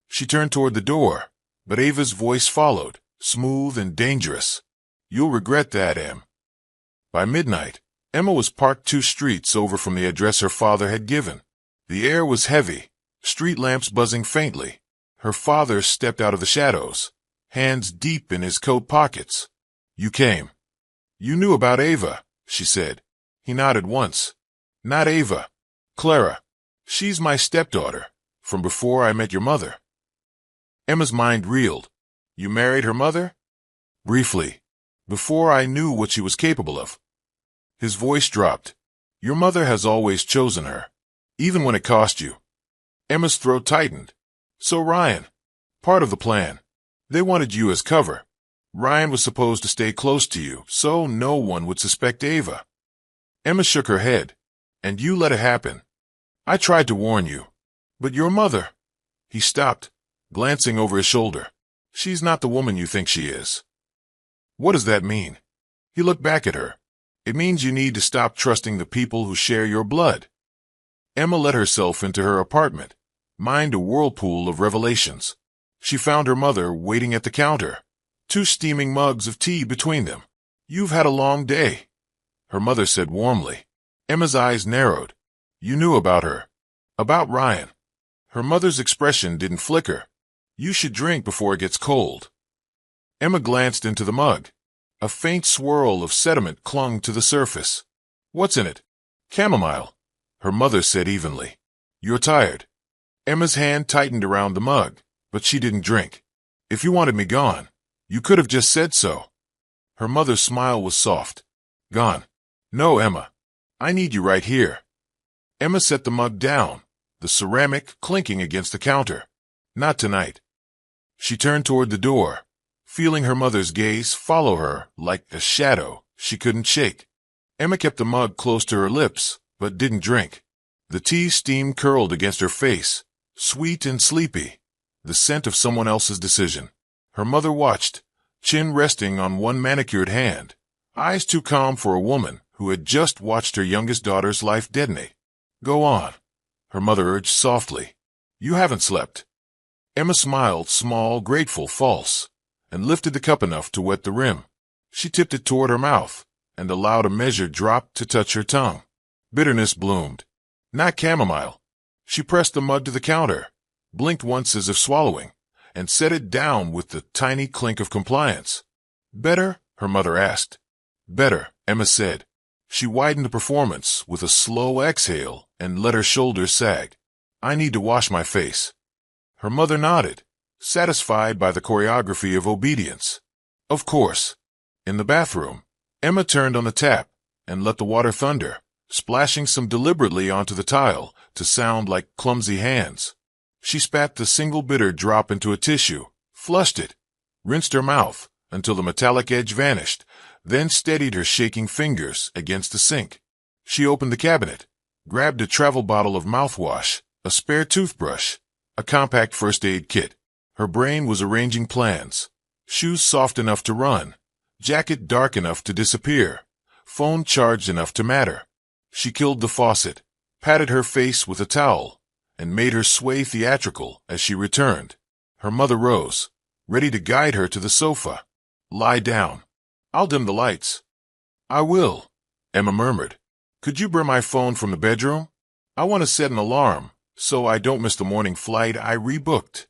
She turned toward the door, but Ava's voice followed, smooth and dangerous. You'll regret that, Em. By midnight, Emma was parked 2 streets over from the address her father had given. The air was heavy, street lamps buzzing faintly. Her father stepped out of the shadows, hands deep in his coat pockets. You came. You knew about Ava, she said. He nodded once. Not Ava. Clara. She's my stepdaughter, from before I met your mother. Emma's mind reeled. You married her mother? Briefly, before I knew what she was capable of. His voice dropped. Your mother has always chosen her, even when it cost you. Emma's throat tightened. So Ryan. Part of the plan. They wanted you as cover. Ryan was supposed to stay close to you, so no one would suspect Ava. Emma shook her head. And you let it happen. I tried to warn you. But your mother. He stopped, glancing over his shoulder. She's not the woman you think she is. What does that mean? He looked back at her. It means you need to stop trusting the people who share your blood. Emma let herself into her apartment, mind a whirlpool of revelations. She found her mother waiting at the counter, 2 steaming mugs of tea between them. "You've had a long day," her mother said warmly. Emma's eyes narrowed. "You knew about her." "About Ryan." Her mother's expression didn't flicker. "You should drink before it gets cold." Emma glanced into the mug. A faint swirl of sediment clung to the surface. "What's in it?" "Chamomile," her mother said evenly. "You're tired." Emma's hand tightened around the mug, but she didn't drink. "If you wanted me gone, you could have just said so." Her mother's smile was soft. "Gone? No, Emma. I need you right here." Emma set the mug down, the ceramic clinking against the counter. "Not tonight." She turned toward the door, feeling her mother's gaze follow her like a shadow she couldn't shake. Emma kept the mug close to her lips, but didn't drink. The tea steam curled against her face, sweet and sleepy, the scent of someone else's decision. Her mother watched, chin resting on one manicured hand, eyes too calm for a woman who had just watched her youngest daughter's life detonate. "Go on," her mother urged softly. "You haven't slept." Emma smiled, small, grateful, false, and lifted the cup enough to wet the rim. She tipped it toward her mouth and allowed a measured drop to touch her tongue. Bitterness bloomed. Not chamomile. She pressed the mug to the counter, blinked once as if swallowing, and set it down with the tiny clink of compliance. "Better?" her mother asked. "Better," Emma said. She widened the performance with a slow exhale and let her shoulders sag. "I need to wash my face." Her mother nodded, satisfied by the choreography of obedience. "Of course." In the bathroom, Emma turned on the tap and let the water thunder, splashing some deliberately onto the tile to sound like clumsy hands. She spat the single bitter drop into a tissue, flushed it, rinsed her mouth until the metallic edge vanished, then steadied her shaking fingers against the sink. She opened the cabinet, grabbed a travel bottle of mouthwash, a spare toothbrush, a compact first aid kit. Her brain was arranging plans. Shoes soft enough to run, jacket dark enough to disappear, phone charged enough to matter. She killed the faucet, patted her face with a towel, and made her sway theatrical as she returned. Her mother rose, ready to guide her to the sofa. "Lie down. I'll dim the lights." "I will," Emma murmured. "Could you bring my phone from the bedroom? I want to set an alarm so I don't miss the morning flight I rebooked."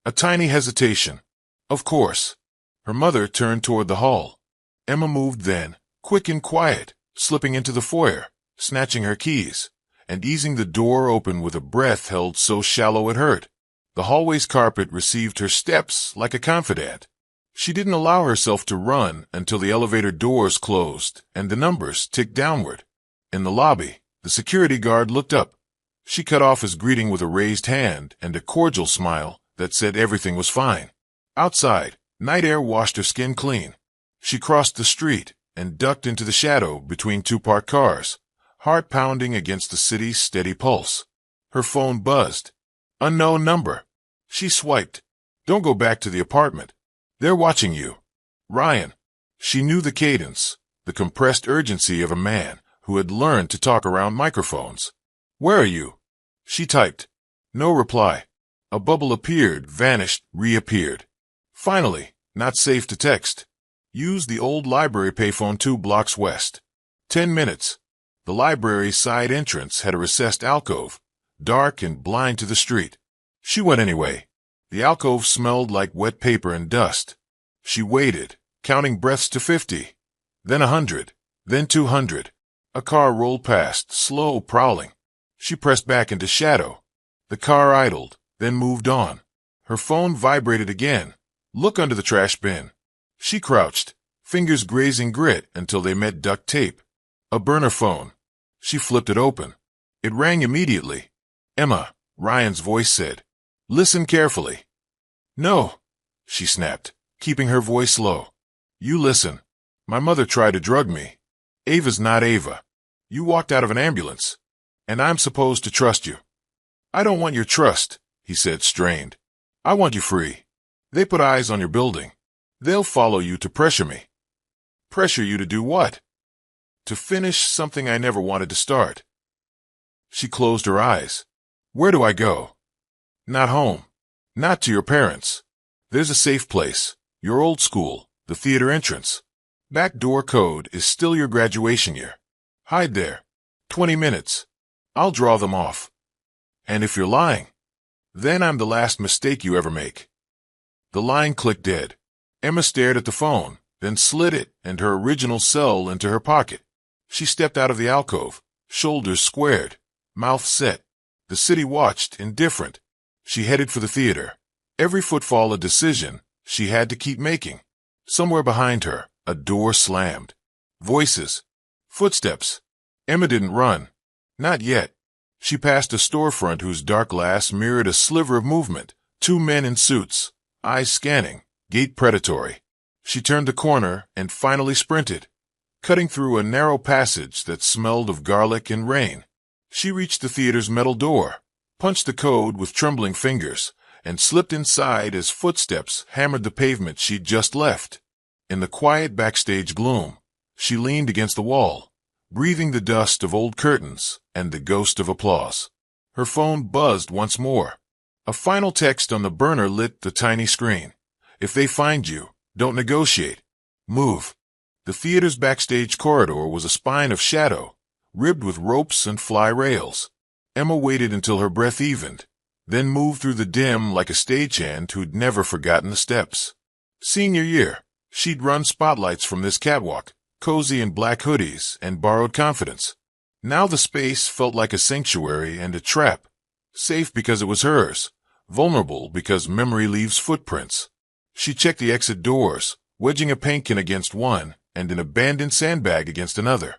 A tiny hesitation. "Of course." Her mother turned toward the hall. Emma moved then, quick and quiet, slipping into the foyer, snatching her keys, and easing the door open with a breath held so shallow it hurt. The hallway's carpet received her steps like a confidant. She didn't allow herself to run until the elevator doors closed and the numbers ticked downward. In the lobby, the security guard looked up. She cut off his greeting with a raised hand and a cordial smile that said everything was fine. Outside, night air washed her skin clean. She crossed the street and ducked into the shadow between 2 parked cars, heart pounding against the city's steady pulse. Her phone buzzed. Unknown number. She swiped. "Don't go back to the apartment. They're watching you. Ryan." She knew the cadence, the compressed urgency of a man who had learned to talk around microphones. "Where are you?" She typed. No reply. A bubble appeared, vanished, reappeared. Finally, not safe to text. Use the old library payphone 2 blocks west. 10 minutes. The library's side entrance had a recessed alcove, dark and blind to the street. She went anyway. The alcove smelled like wet paper and dust. She waited, counting breaths to 50, then 100, then 200. A car rolled past, slow, prowling. She pressed back into shadow. The car idled, then moved on. Her phone vibrated again. "Look under the trash bin." She crouched, fingers grazing grit until they met duct tape. A burner phone. She flipped it open. It rang immediately. "Emma," Ryan's voice said. "Listen carefully." "No," she snapped, keeping her voice low. "You listen. My mother tried to drug me. Ava's not Ava. You walked out of an ambulance, and I'm supposed to trust you." "I don't want your trust," he said, strained. "I want you free. They put eyes on your building. They'll follow you to pressure me." "Pressure you to do what?" "To finish something I never wanted to start." She closed her eyes. "Where do I go?" "Not home." Not to your parents. There's a safe place. Your old school, the theater entrance. Back door code is still your graduation year. Hide there. 20 minutes. I'll draw them off. And if you're lying, then I'm the last mistake you ever make. The line clicked dead. Emma stared at the phone, then slid it and her original cell into her pocket. She stepped out of the alcove, shoulders squared, mouth set. The city watched, indifferent. She headed for the theater. Every footfall a decision she had to keep making. Somewhere behind her, a door slammed. Voices. Footsteps. Emma didn't run. Not yet. She passed a storefront whose dark glass mirrored a sliver of movement. 2 men in suits, eyes scanning, gait predatory. She turned the corner and finally sprinted, cutting through a narrow passage that smelled of garlic and rain. She reached the theater's metal door, punched the code with trembling fingers, and slipped inside as footsteps hammered the pavement she'd just left. In the quiet backstage gloom, she leaned against the wall, breathing the dust of old curtains and the ghost of applause. Her phone buzzed once more. A final text on the burner lit the tiny screen. If they find you, don't negotiate. Move. The theater's backstage corridor was a spine of shadow, ribbed with ropes and fly rails. Emma waited until her breath evened, then moved through the dim like a stagehand who'd never forgotten the steps. Senior year, she'd run spotlights from this catwalk, cozy in black hoodies and borrowed confidence. Now the space felt like a sanctuary and a trap. Safe because it was hers, vulnerable because memory leaves footprints. She checked the exit doors, wedging a paint can against one and an abandoned sandbag against another.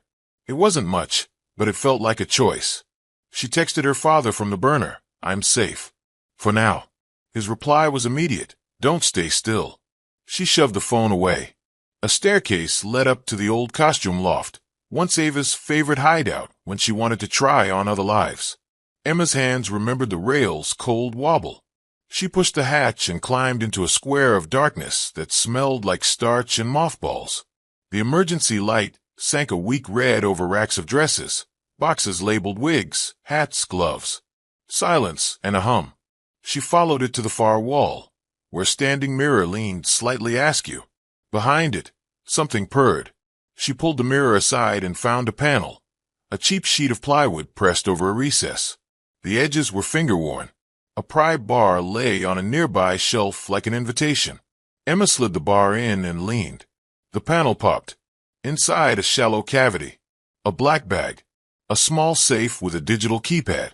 It wasn't much, but it felt like a choice. She texted her father from the burner, "I'm safe. For now." His reply was immediate, "Don't stay still." She shoved the phone away. A staircase led up to the old costume loft, once Ava's favorite hideout when she wanted to try on other lives. Emma's hands remembered the rail's cold wobble. She pushed the hatch and climbed into a square of darkness that smelled like starch and mothballs. The emergency light sank a weak red over racks of dresses, boxes labeled wigs, hats, gloves. Silence and a hum. She followed it to the far wall, where a standing mirror leaned slightly askew. Behind it, something purred. She pulled the mirror aside and found a panel, a cheap sheet of plywood pressed over a recess. The edges were finger-worn. A pry bar lay on a nearby shelf like an invitation. Emma slid the bar in and leaned. The panel popped. Inside, a shallow cavity. A black bag. A small safe with a digital keypad.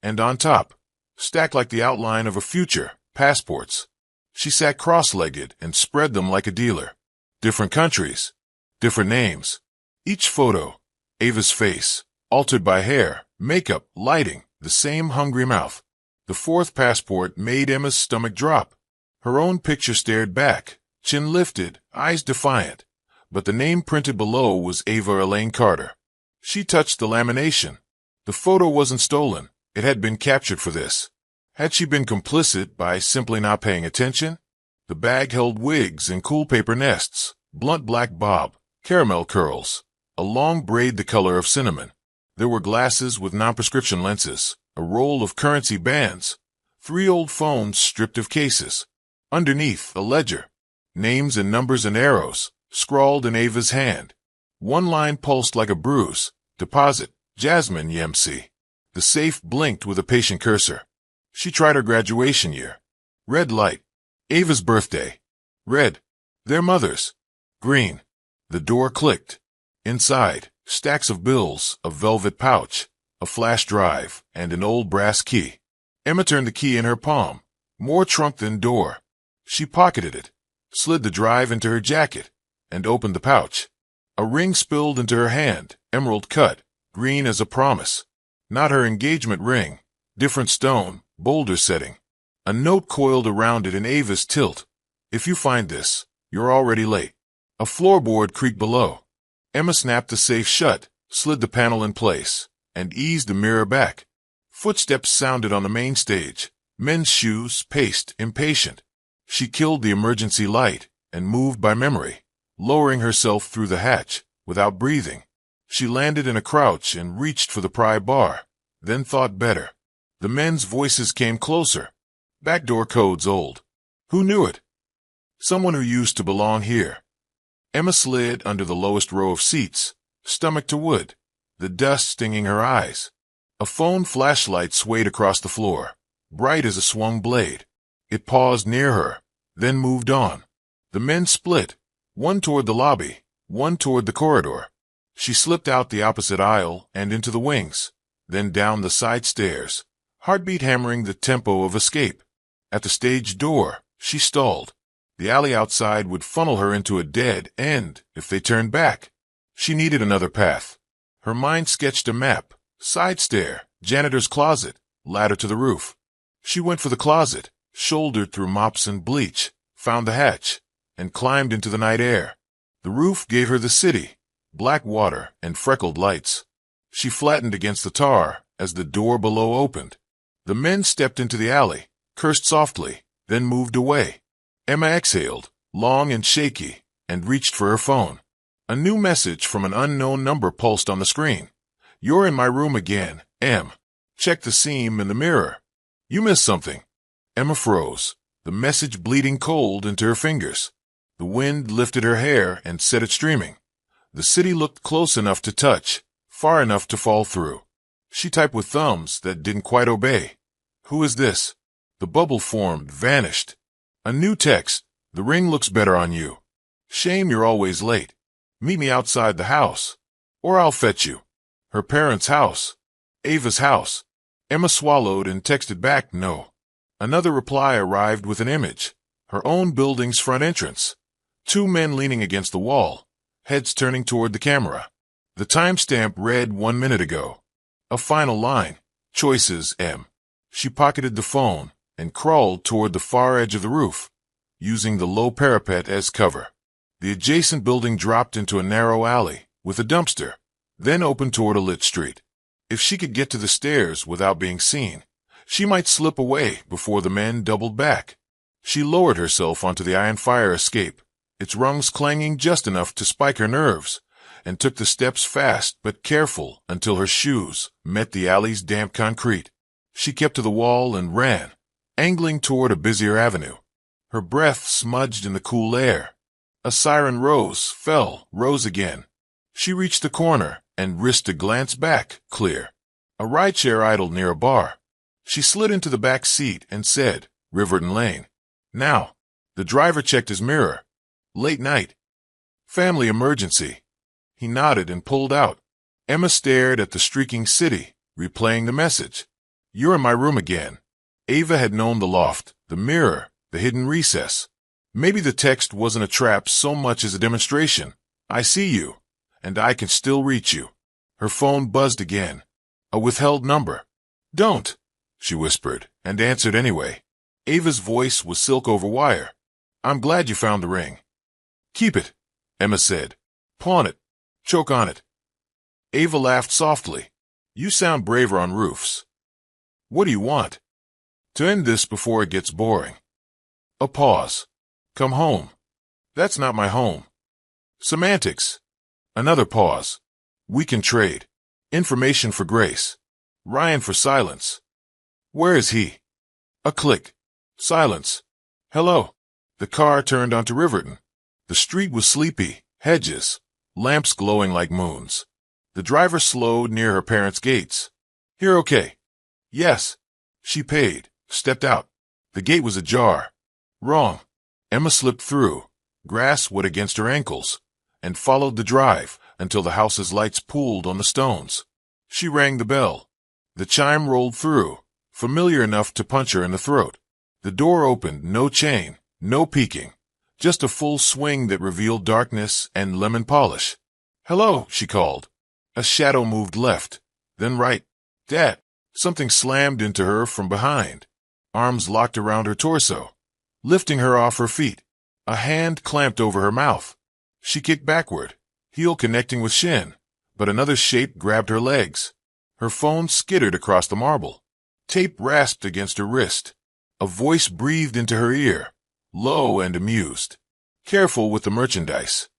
And on top, stacked like the outline of a future, passports. She sat cross-legged and spread them like a dealer. Different countries. Different names. Each photo, Ava's face, altered by hair, makeup, lighting, the same hungry mouth. The 4th passport made Emma's stomach drop. Her own picture stared back, chin lifted, eyes defiant. But the name printed below was Ava Elaine Carter. She touched the lamination. The photo wasn't stolen. It had been captured for this. Had she been complicit by simply not paying attention? The bag held wigs and cool paper nests, blunt black bob, caramel curls, a long braid the color of cinnamon. There were glasses with non-prescription lenses, a roll of currency bands, 3 old phones stripped of cases. Underneath, a ledger. Names and numbers and arrows, scrawled in Ava's hand. One line pulsed like a bruise. Deposit, Jasmine Yemc. The safe blinked with a patient cursor. She tried her graduation year. Red light. Ava's birthday. Red. Their mother's. Green. The door clicked. Inside, stacks of bills, a velvet pouch, a flash drive, and an old brass key. Emma turned the key in her palm. More trunk than door. She pocketed it, slid the drive into her jacket, and opened the pouch. A ring spilled into her hand, emerald cut, green as a promise. Not her engagement ring. Different stone, boulder setting. A note coiled around it in Ava's tilt. If you find this, you're already late. A floorboard creaked below. Emma snapped the safe shut, slid the panel in place, and eased the mirror back. Footsteps sounded on the main stage. Men's shoes paced, impatient. She killed the emergency light and moved by memory, lowering herself through the hatch, without breathing. She landed in a crouch and reached for the pry bar, then thought better. The men's voices came closer. Backdoor code's old. Who knew it? Someone who used to belong here. Emma slid under the lowest row of seats, stomach to wood, the dust stinging her eyes. A phone flashlight swayed across the floor, bright as a swung blade. It paused near her, then moved on. The men split, one toward the lobby, one toward the corridor. She slipped out the opposite aisle and into the wings, then down the side stairs, heartbeat hammering the tempo of escape. At the stage door, she stalled. The alley outside would funnel her into a dead end if they turned back. She needed another path. Her mind sketched a map, side stair, janitor's closet, ladder to the roof. She went for the closet, shouldered through mops and bleach, found the hatch, and climbed into the night air. The roof gave her the city, black water and freckled lights. She flattened against the tar as the door below opened. The men stepped into the alley, cursed softly, then moved away. Emma exhaled, long and shaky, and reached for her phone. A new message from an unknown number pulsed on the screen. "You're in my room again, Em. Check the seam in the mirror. You missed something." Emma froze, the message bleeding cold into her fingers. The wind lifted her hair and set it streaming. The city looked close enough to touch, far enough to fall through. She typed with thumbs that didn't quite obey. "Who is this?" The bubble formed, vanished. A new text. "The ring looks better on you. Shame you're always late. Meet me outside the house. Or I'll fetch you." Her parents' house. Ava's house. Emma swallowed and texted back, "No." Another reply arrived with an image. Her own building's front entrance. Two men leaning against the wall, heads turning toward the camera. The timestamp read 1 minute ago. A final line. "Choices, Em." She pocketed the phone and crawled toward the far edge of the roof, using the low parapet as cover. The adjacent building dropped into a narrow alley with a dumpster, then opened toward a lit street. If she could get to the stairs without being seen, she might slip away before the men doubled back. She lowered herself onto the iron fire escape, its rungs clanging just enough to spike her nerves, and took the steps fast but careful until her shoes met the alley's damp concrete. She kept to the wall and ran, angling toward a busier avenue. Her breath smudged in the cool air. A siren rose, fell, rose again. She reached the corner and risked a glance back, clear. A rideshare idled near a bar. She slid into the back seat and said, "Riverton Lane." "Now." The driver checked his mirror. "Late night." "Family emergency." He nodded and pulled out. Emma stared at the streaking city, replaying the message. "You're in my room again." Ava had known the loft, the mirror, the hidden recess. Maybe the text wasn't a trap so much as a demonstration. "I see you, and I can still reach you." Her phone buzzed again. A withheld number. "Don't," she whispered, and answered anyway. Ava's voice was silk over wire. "I'm glad you found the ring." "Keep it," Emma said. "Pawn it. Choke on it." Ava laughed softly. "You sound braver on roofs." "What do you want?" "To end this before it gets boring." A pause. "Come home." "That's not my home." "Semantics." Another pause. "We can trade. Information for grace. Ryan for silence." "Where is he?" A click. Silence. "Hello." The car turned onto Riverton. The street was sleepy, hedges, lamps glowing like moons. The driver slowed near her parents' gates. "Here okay?" "Yes." She paid, stepped out. The gate was ajar. Wrong. Emma slipped through, grass wet against her ankles, and followed the drive until the house's lights pooled on the stones. She rang the bell. The chime rolled through, familiar enough to punch her in the throat. The door opened, no chain, no peeking, just a full swing that revealed darkness and lemon polish. "Hello," she called. A shadow moved left, then right. "Dad." Something slammed into her from behind. Arms locked around her torso, lifting her off her feet. A hand clamped over her mouth. She kicked backward, heel connecting with shin, but another shape grabbed her legs. Her phone skittered across the marble. Tape rasped against her wrist. A voice breathed into her ear, low and amused. "Careful with the merchandise."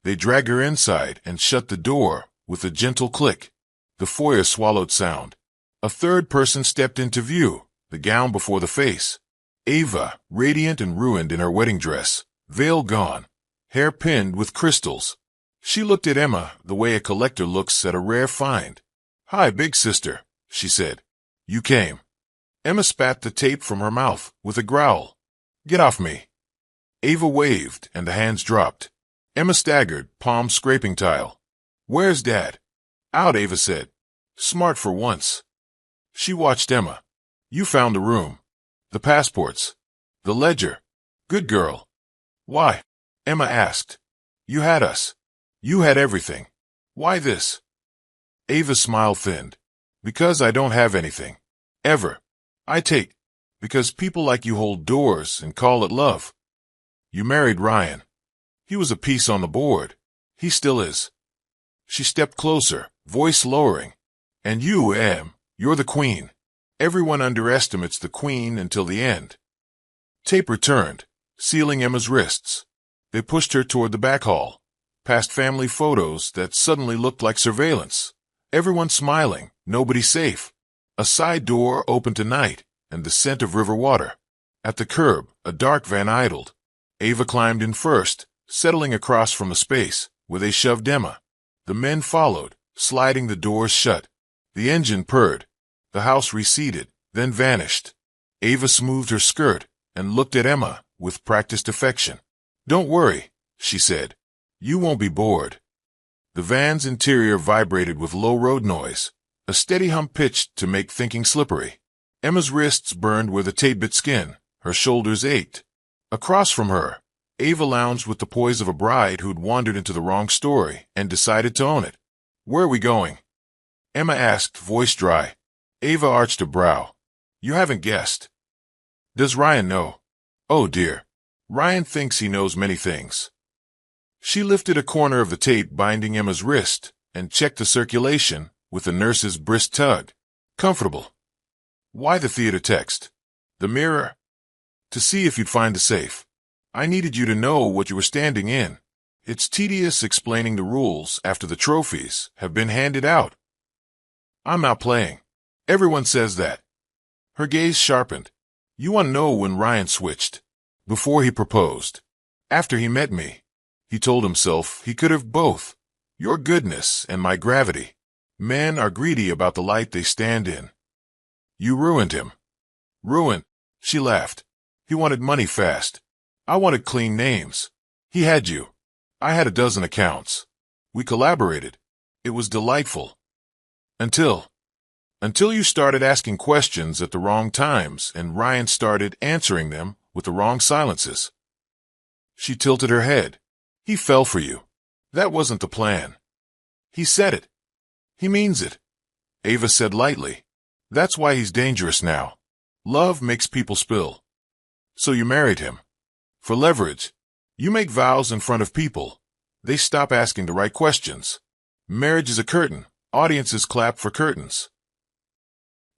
They dragged her inside and shut the door with a gentle click. The foyer swallowed sound. A third person stepped into view, the gown before the face. Ava, radiant and ruined in her wedding dress, veil gone, hair pinned with crystals. She looked at Emma the way a collector looks at a rare find. "Hi, big sister," she said. "You came." Emma spat the tape from her mouth with a growl. "Get off me." Ava waved, and the hands dropped. Emma staggered, palm scraping tile. "Where's Dad?" "Out," Ava said. Smart for once. She watched Emma. "You found the room. The passports. The ledger. Good girl." "Why?" Emma asked. "You had us. You had everything. Why this?" Ava's smile thinned. "Because I don't have anything. Ever. I take. Because people like you hold doors and call it love. You married Ryan. He was a piece on the board. He still is." She stepped closer, voice lowering. "And you, Em, you're the queen. Everyone underestimates the queen until the end." Tape returned, sealing Emma's wrists. They pushed her toward the back hall, past family photos that suddenly looked like surveillance. Everyone smiling, nobody safe. A side door opened to night and the scent of river water. At the curb, a dark van idled. Ava climbed in first, settling across from the space where they shoved Emma. The men followed, sliding the doors shut. The engine purred. The house receded, then vanished. Ava smoothed her skirt and looked at Emma with practiced affection. "Don't worry," she said. "You won't be bored." The van's interior vibrated with low road noise, a steady hum pitched to make thinking slippery. Emma's wrists burned where the tape bit skin. Her shoulders ached. Across from her, Ava lounged with the poise of a bride who'd wandered into the wrong story and decided to own it. "Where are we going?" Emma asked, voice dry. Ava arched a brow. "You haven't guessed." "Does Ryan know?" "Oh dear. Ryan thinks he knows many things." She lifted a corner of the tape binding Emma's wrist and checked the circulation with a nurse's brisk tug. "Comfortable." "Why the theater text?" "The mirror." "To see if you'd find the safe. I needed you to know what you were standing in. It's tedious explaining the rules after the trophies have been handed out." "I'm not playing. Everyone says that." Her gaze sharpened. "You want to know when Ryan switched? Before he proposed. After he met me. He told himself he could have both. Your goodness and my gravity. Men are greedy about the light they stand in. You ruined him." "Ruined?" She laughed. "He wanted money fast. I wanted clean names. He had you. I had a dozen accounts. We collaborated. It was delightful. Until you started asking questions at the wrong times and Ryan started answering them with the wrong silences." She tilted her head. "He fell for you. That wasn't the plan." "He said it." "He means it," Ava said lightly. "That's why he's dangerous now. Love makes people spill." "So you married him. For leverage. You make vows in front of people. They stop asking the right questions. Marriage is a curtain. Audiences clap for curtains."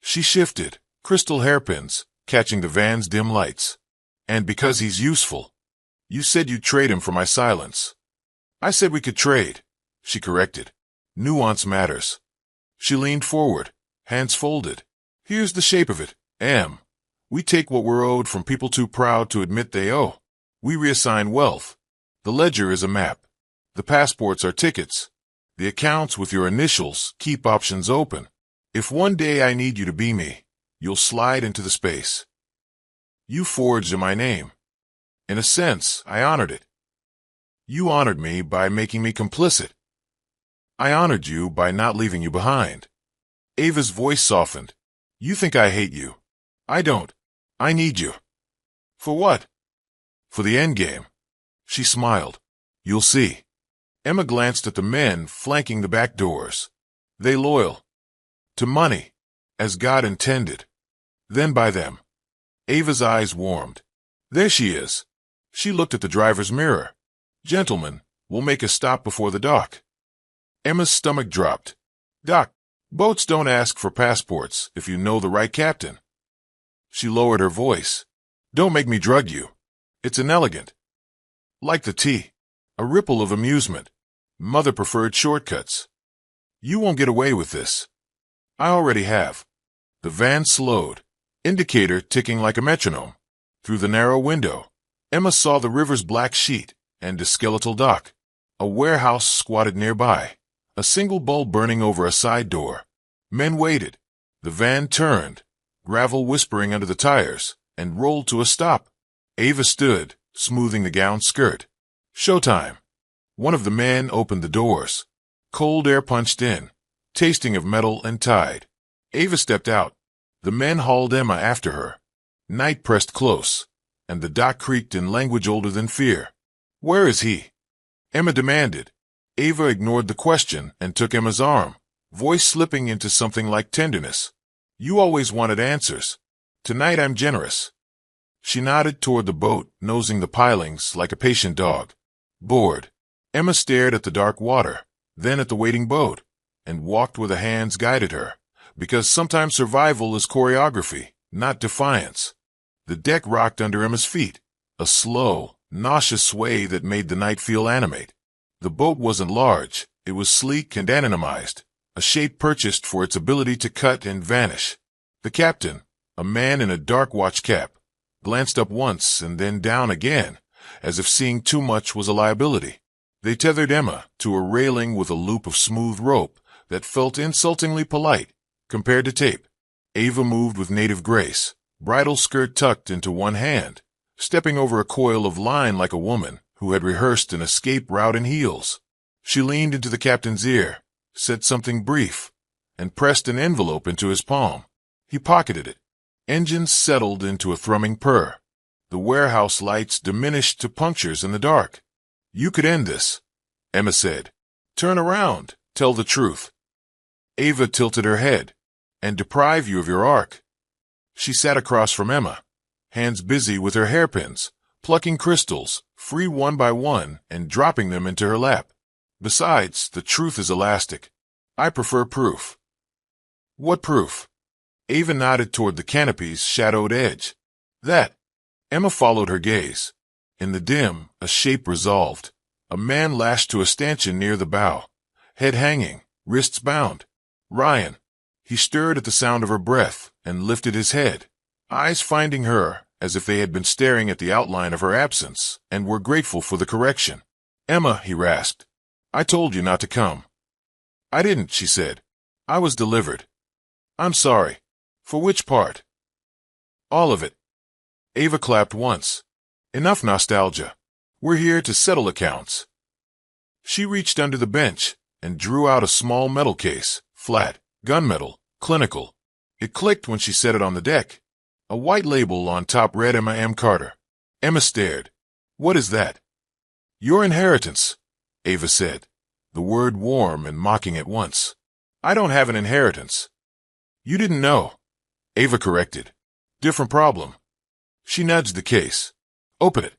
She shifted, crystal hairpins, catching the van's dim lights. "And because he's useful. You said you'd trade him for my silence." "I said we could trade," she corrected. "Nuance matters." She leaned forward, hands folded. "Here's the shape of it, Em. We take what we're owed from people too proud to admit they owe. We reassign wealth. The ledger is a map. The passports are tickets. The accounts with your initials keep options open. If one day I need you to be me, you'll slide into the space. You forged in my name. In a sense, I honored it. You honored me by making me complicit. I honored you by not leaving you behind." Ava's voice softened. "You think I hate you. I don't. I need you." "For what?" "For the endgame." She smiled. "You'll see." Emma glanced at the men flanking the back doors. "They loyal. To money, as God intended. Then by them." Ava's eyes warmed. "There she is." She looked at the driver's mirror. "Gentlemen, we'll make a stop before the dock." Emma's stomach dropped. "Doc, boats don't ask for passports if you know the right captain." She lowered her voice. "Don't make me drug you. It's inelegant." "Like the tea. A ripple of amusement. Mother preferred shortcuts. You won't get away with this. I already have." The van slowed. indicator ticking like a metronome. Through the narrow window, Emma saw the river's black sheet and a skeletal dock. A warehouse squatted nearby, a single bulb burning over a side door. Men waited. The van turned, gravel whispering under the tires, and rolled to a stop. Ava stood, smoothing the gown skirt. Showtime. One of the men opened the doors. Cold air punched in, tasting of metal and tide. Ava stepped out. The men hauled Emma after her. Night pressed close, and the dock creaked in language older than fear. "Where is he?" Emma demanded. Ava ignored the question and took Emma's arm, voice slipping into something like tenderness. "You always wanted answers. Tonight I'm generous." She nodded toward the boat, nosing the pilings like a patient dog. Bored, Emma stared at the dark water, then at the waiting boat, and walked where the hands guided her, because sometimes survival is choreography, not defiance. The deck rocked under Emma's feet, a slow, nauseous sway that made the night feel animate. The boat wasn't large, it was sleek and anonymized, a shape purchased for its ability to cut and vanish. The captain, a man in a dark watch cap, glanced up once and then down again, as if seeing too much was a liability. They tethered Emma to a railing with a loop of smooth rope that felt insultingly polite compared to tape. Ava moved with native grace, bridal skirt tucked into one hand, stepping over a coil of line like a woman who had rehearsed an escape route in heels. She leaned into the captain's ear, said something brief, and pressed an envelope into his palm. He pocketed it. Engines settled into a thrumming purr. The warehouse lights diminished to punctures in the dark. "You could end this," Emma said. "Turn around, tell the truth." Ava tilted her head. "And deprive you of your arc." She sat across from Emma, hands busy with her hairpins, plucking crystals, free one by one, and dropping them into her lap. "Besides, the truth is elastic. I prefer proof." "What proof?" Ava nodded toward the canopy's shadowed edge. "That." Emma followed her gaze. In the dim, a shape resolved. A man lashed to a stanchion near the bow, head hanging, wrists bound. Ryan. He stirred at the sound of her breath and lifted his head, eyes finding her as if they had been staring at the outline of her absence and were grateful for the correction. "Emma," he rasped, "I told you not to come." "I didn't," she said. "I was delivered." "I'm sorry." "For which part?" "All of it." Ava clapped once. "Enough nostalgia. We're here to settle accounts." She reached under the bench and drew out a small metal case, flat, gunmetal, clinical. It clicked when she set it on the deck. A white label on top read Emma M. Carter. Emma stared. "What is that?" "Your inheritance," Ava said, the word warm and mocking at once. "I don't have an inheritance." "You didn't know," Ava corrected. "Different problem." She nudged the case. "Open it."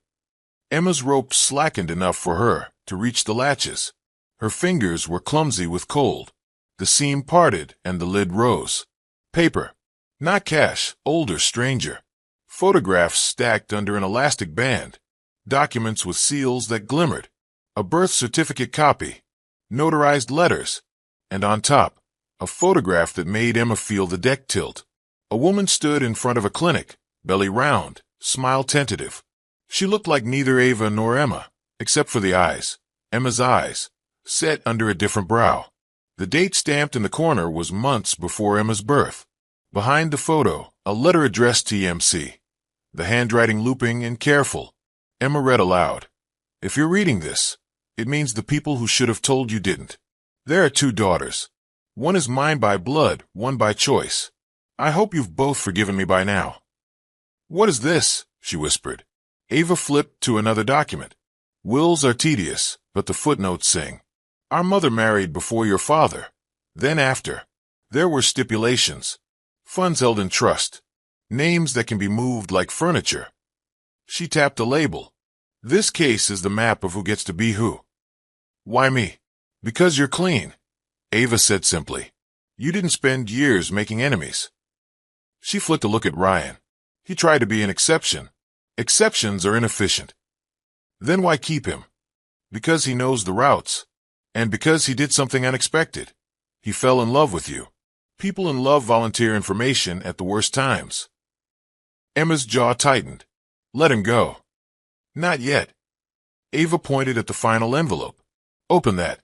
Emma's rope slackened enough for her to reach the latches. Her fingers were clumsy with cold. The seam parted and the lid rose. Paper. Not cash, older, stranger. Photographs stacked under an elastic band. Documents with seals that glimmered. A birth certificate copy. Notarized letters. And on top, a photograph that made Emma feel the deck tilt. A woman stood in front of a clinic, belly round, smile tentative. She looked like neither Ava nor Emma, except for the eyes. Emma's eyes, set under a different brow. The date stamped in the corner was months before Emma's birth. Behind the photo, a letter addressed to EMC. The handwriting looping and careful. Emma read aloud. "If you're reading this, it means the people who should have told you didn't. There are 2 daughters. One is mine by blood, one by choice. I hope you've both forgiven me by now." "What is this?" she whispered. Ava flipped to another document. "Wills are tedious, but the footnotes sing. Our mother married before your father, then after. There were stipulations. Funds held in trust. Names that can be moved like furniture." She tapped a label. "This case is the map of who gets to be who." "Why me?" "Because you're clean," Ava said simply. "You didn't spend years making enemies." She flicked a look at Ryan. He tried to be an exception. Exceptions are inefficient. "Then why keep him?" "Because he knows the routes. And because he did something unexpected. He fell in love with you. People in love volunteer information at the worst times. Emma's jaw tightened. Let him go. Not yet. Ava pointed at the final envelope. Open that.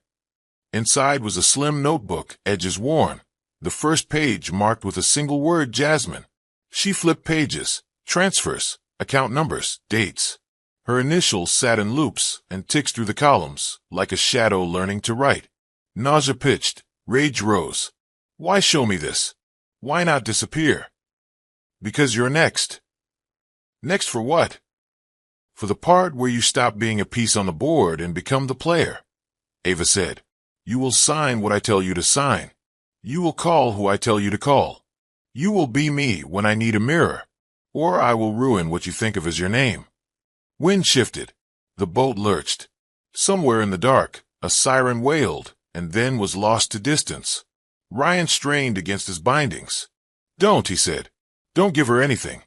Inside was a slim notebook, edges worn. The first page marked with a single word, Jasmine. She flipped pages, transfers, account numbers, dates. Her initials sat in loops and ticked through the columns, like a shadow learning to write. Nausea pitched. Rage rose. Why show me this? Why not disappear? Because you're next. Next for what? For the part where you stop being a piece on the board and become the player. Ava said. You will sign what I tell you to sign. You will call who I tell you to call. You will be me when I need a mirror. Or I will ruin what you think of as your name. Wind shifted. The boat lurched. Somewhere in the dark, a siren wailed, and then was lost to distance. Ryan strained against his bindings. Don't, he said. Don't give her anything.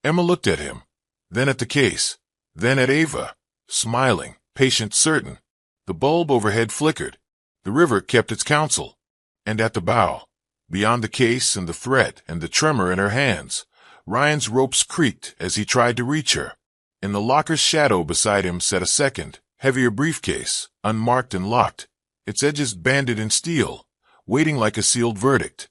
Emma looked at him, then at the case, then at Ava, smiling, patient, certain. The bulb overhead flickered. The river kept its counsel. And at the bow, beyond the case and the threat and the tremor in her hands, Ryan's ropes creaked as he tried to reach her. In the locker's shadow beside him sat a second, heavier briefcase, unmarked and locked, its edges banded in steel, waiting like a sealed verdict.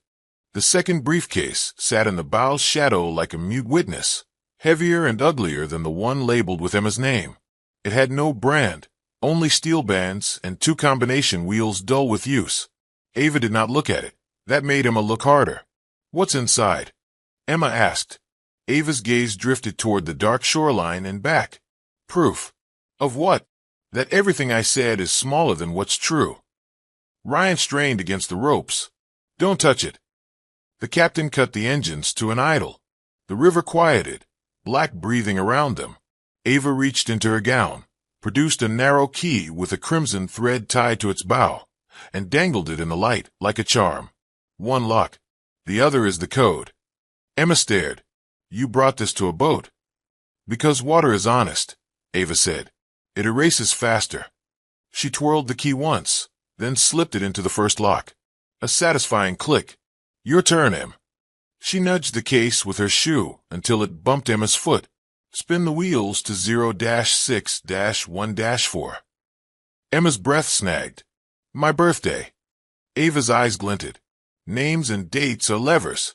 The second briefcase sat in the bow's shadow like a mute witness, heavier and uglier than the one labeled with Emma's name. It had no brand, only steel bands and 2 combination wheels dull with use. Ava did not look at it. That made Emma look harder. What's inside? Emma asked. Ava's gaze drifted toward the dark shoreline and back. Proof. Of what? That everything I said is smaller than what's true. Ryan strained against the ropes. Don't touch it. The captain cut the engines to an idle. The river quieted, black breathing around them. Ava reached into her gown, produced a narrow key with a crimson thread tied to its bow, and dangled it in the light like a charm. One lock. The other is the code. Emma stared. You brought this to a boat. Because water is honest, Ava said. It erases faster. She twirled the key once, then slipped it into the first lock. A satisfying click. Your turn, Em. She nudged the case with her shoe until it bumped Emma's foot. Spin the wheels to 0-6-1-4. Emma's breath snagged. My birthday. Ava's eyes glinted. Names and dates are levers.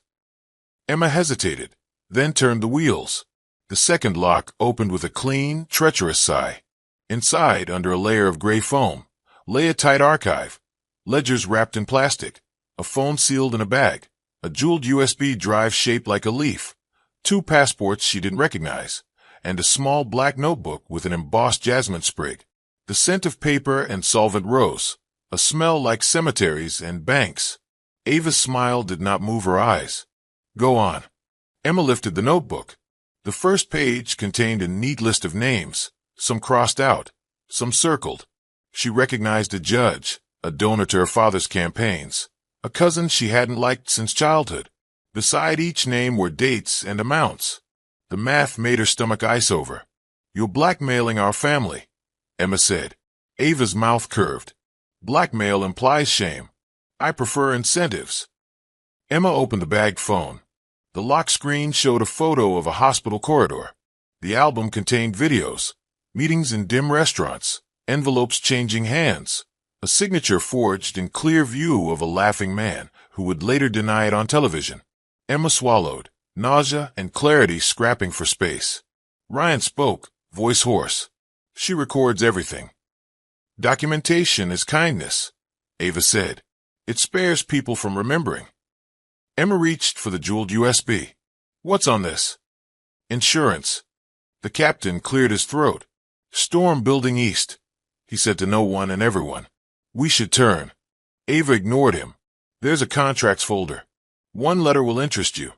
Emma hesitated, then turned the wheels. The second lock opened with a clean, treacherous sigh. Inside, under a layer of gray foam, lay a tight archive. Ledgers wrapped in plastic, a phone sealed in a bag, a jeweled USB drive shaped like a leaf, 2 passports she didn't recognize, and a small black notebook with an embossed jasmine sprig. The scent of paper and solvent rose, a smell like cemeteries and banks. Ava's smile did not move her eyes. Go on. Emma lifted the notebook. The first page contained a neat list of names, some crossed out, some circled. She recognized a judge, a donor to her father's campaigns, a cousin she hadn't liked since childhood. Beside each name were dates and amounts. The math made her stomach ice over. You're blackmailing our family, Emma said. Ava's mouth curved. Blackmail implies shame. I prefer incentives. Emma opened the bagged phone. The lock screen showed a photo of a hospital corridor. The album contained videos, meetings in dim restaurants, envelopes changing hands, a signature forged in clear view of a laughing man who would later deny it on television. Emma swallowed, nausea and clarity scrapping for space. Ryan spoke, voice hoarse. She records everything. Documentation is kindness, Ava said. It spares people from remembering. Emma reached for the jeweled USB. What's on this? Insurance. The captain cleared his throat. Storm building east, he said to no one and everyone. We should turn. Ava ignored him. There's a contracts folder. 1 letter will interest you.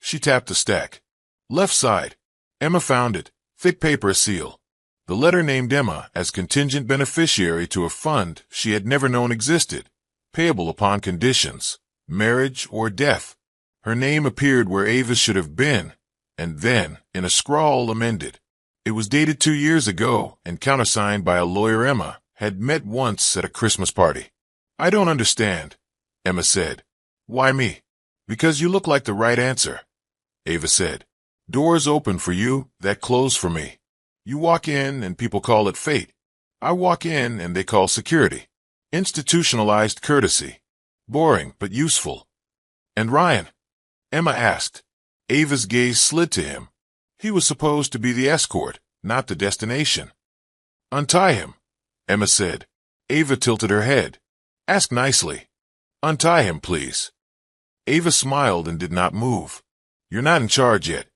She tapped the stack. Left side. Emma found it. Thick paper seal. The letter named Emma as contingent beneficiary to a fund she had never known existed, payable upon conditions, marriage or death. Her name appeared where Ava's should have been, and then, in a scrawl, amended. It was dated 2 years ago and countersigned by a lawyer Emma had met once at a Christmas party. I don't understand, Emma said. Why me? Because you look like the right answer, Ava said. Doors open for you that close for me. You walk in and people call it fate. I walk in and they call security. Institutionalized courtesy. Boring but useful. And Ryan? Emma asked. Ava's gaze slid to him. He was supposed to be the escort, not the destination. Untie him, Emma said. Ava tilted her head. Ask nicely. Untie him, please. Ava smiled and did not move. You're not in charge yet.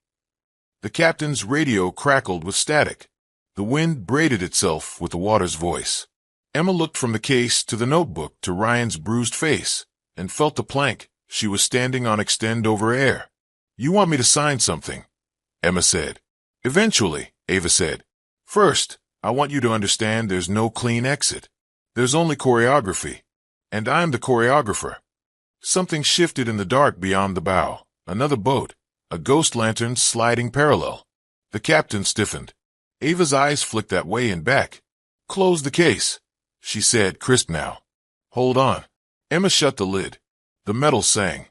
The captain's radio crackled with static. The wind braided itself with the water's voice. Emma looked from the case to the notebook to Ryan's bruised face and felt the plank she was standing on extend over air. You want me to sign something, Emma said. Eventually, Ava said. First, I want you to understand there's no clean exit. There's only choreography. And I'm the choreographer. Something shifted in the dark beyond the bow. Another boat. A ghost lantern sliding parallel. The captain stiffened. Ava's eyes flicked that way and back. Close the case, she said, crisp now. Hold on. Emma shut the lid. The metal sang.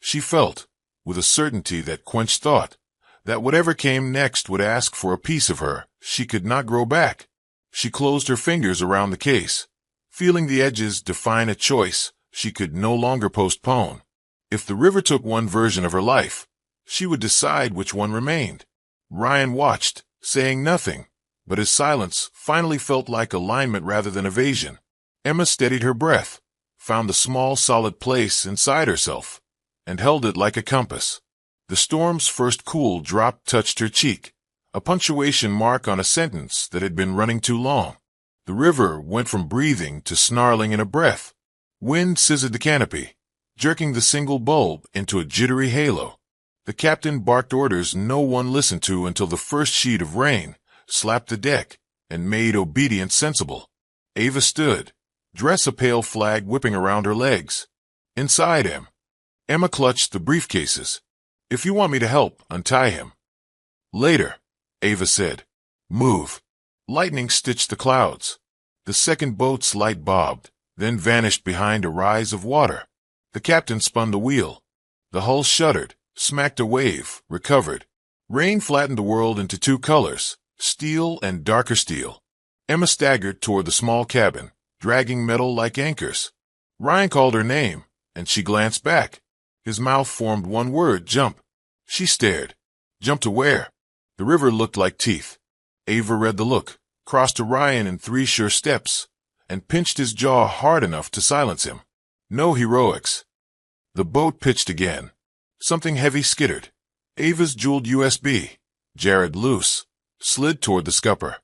She felt, with a certainty that quenched thought, that whatever came next would ask for a piece of her she could not grow back. She closed her fingers around the case, feeling the edges define a choice she could no longer postpone. If the river took one version of her life, she would decide which one remained. Ryan watched, saying nothing, but his silence finally felt like alignment rather than evasion. Emma steadied her breath, found the small solid place inside herself, and held it like a compass. The storm's first cool drop touched her cheek, a punctuation mark on a sentence that had been running too long. The river went from breathing to snarling in a breath. Wind scissored the canopy, jerking the single bulb into a jittery halo. The captain barked orders no one listened to until the first sheet of rain slapped the deck and made obedience sensible. Ava stood, dress a pale flag whipping around her legs. Inside him, Emma clutched the briefcases. If you want me to help, untie him. Later, Ava said. Move. Lightning stitched the clouds. The second boat's light bobbed, then vanished behind a rise of water. The captain spun the wheel. The hull shuddered, smacked a wave, recovered. Rain flattened the world into two colors, steel and darker steel. Emma staggered toward the small cabin, dragging metal like anchors. Ryan called her name, and she glanced back. His mouth formed one word, jump. She stared. Jump to where? The river looked like teeth. Ava read the look, crossed to Ryan in 3 sure steps, and pinched his jaw hard enough to silence him. No heroics. The boat pitched again. Something heavy skittered. Ava's jeweled USB, jarred loose, slid toward the scupper.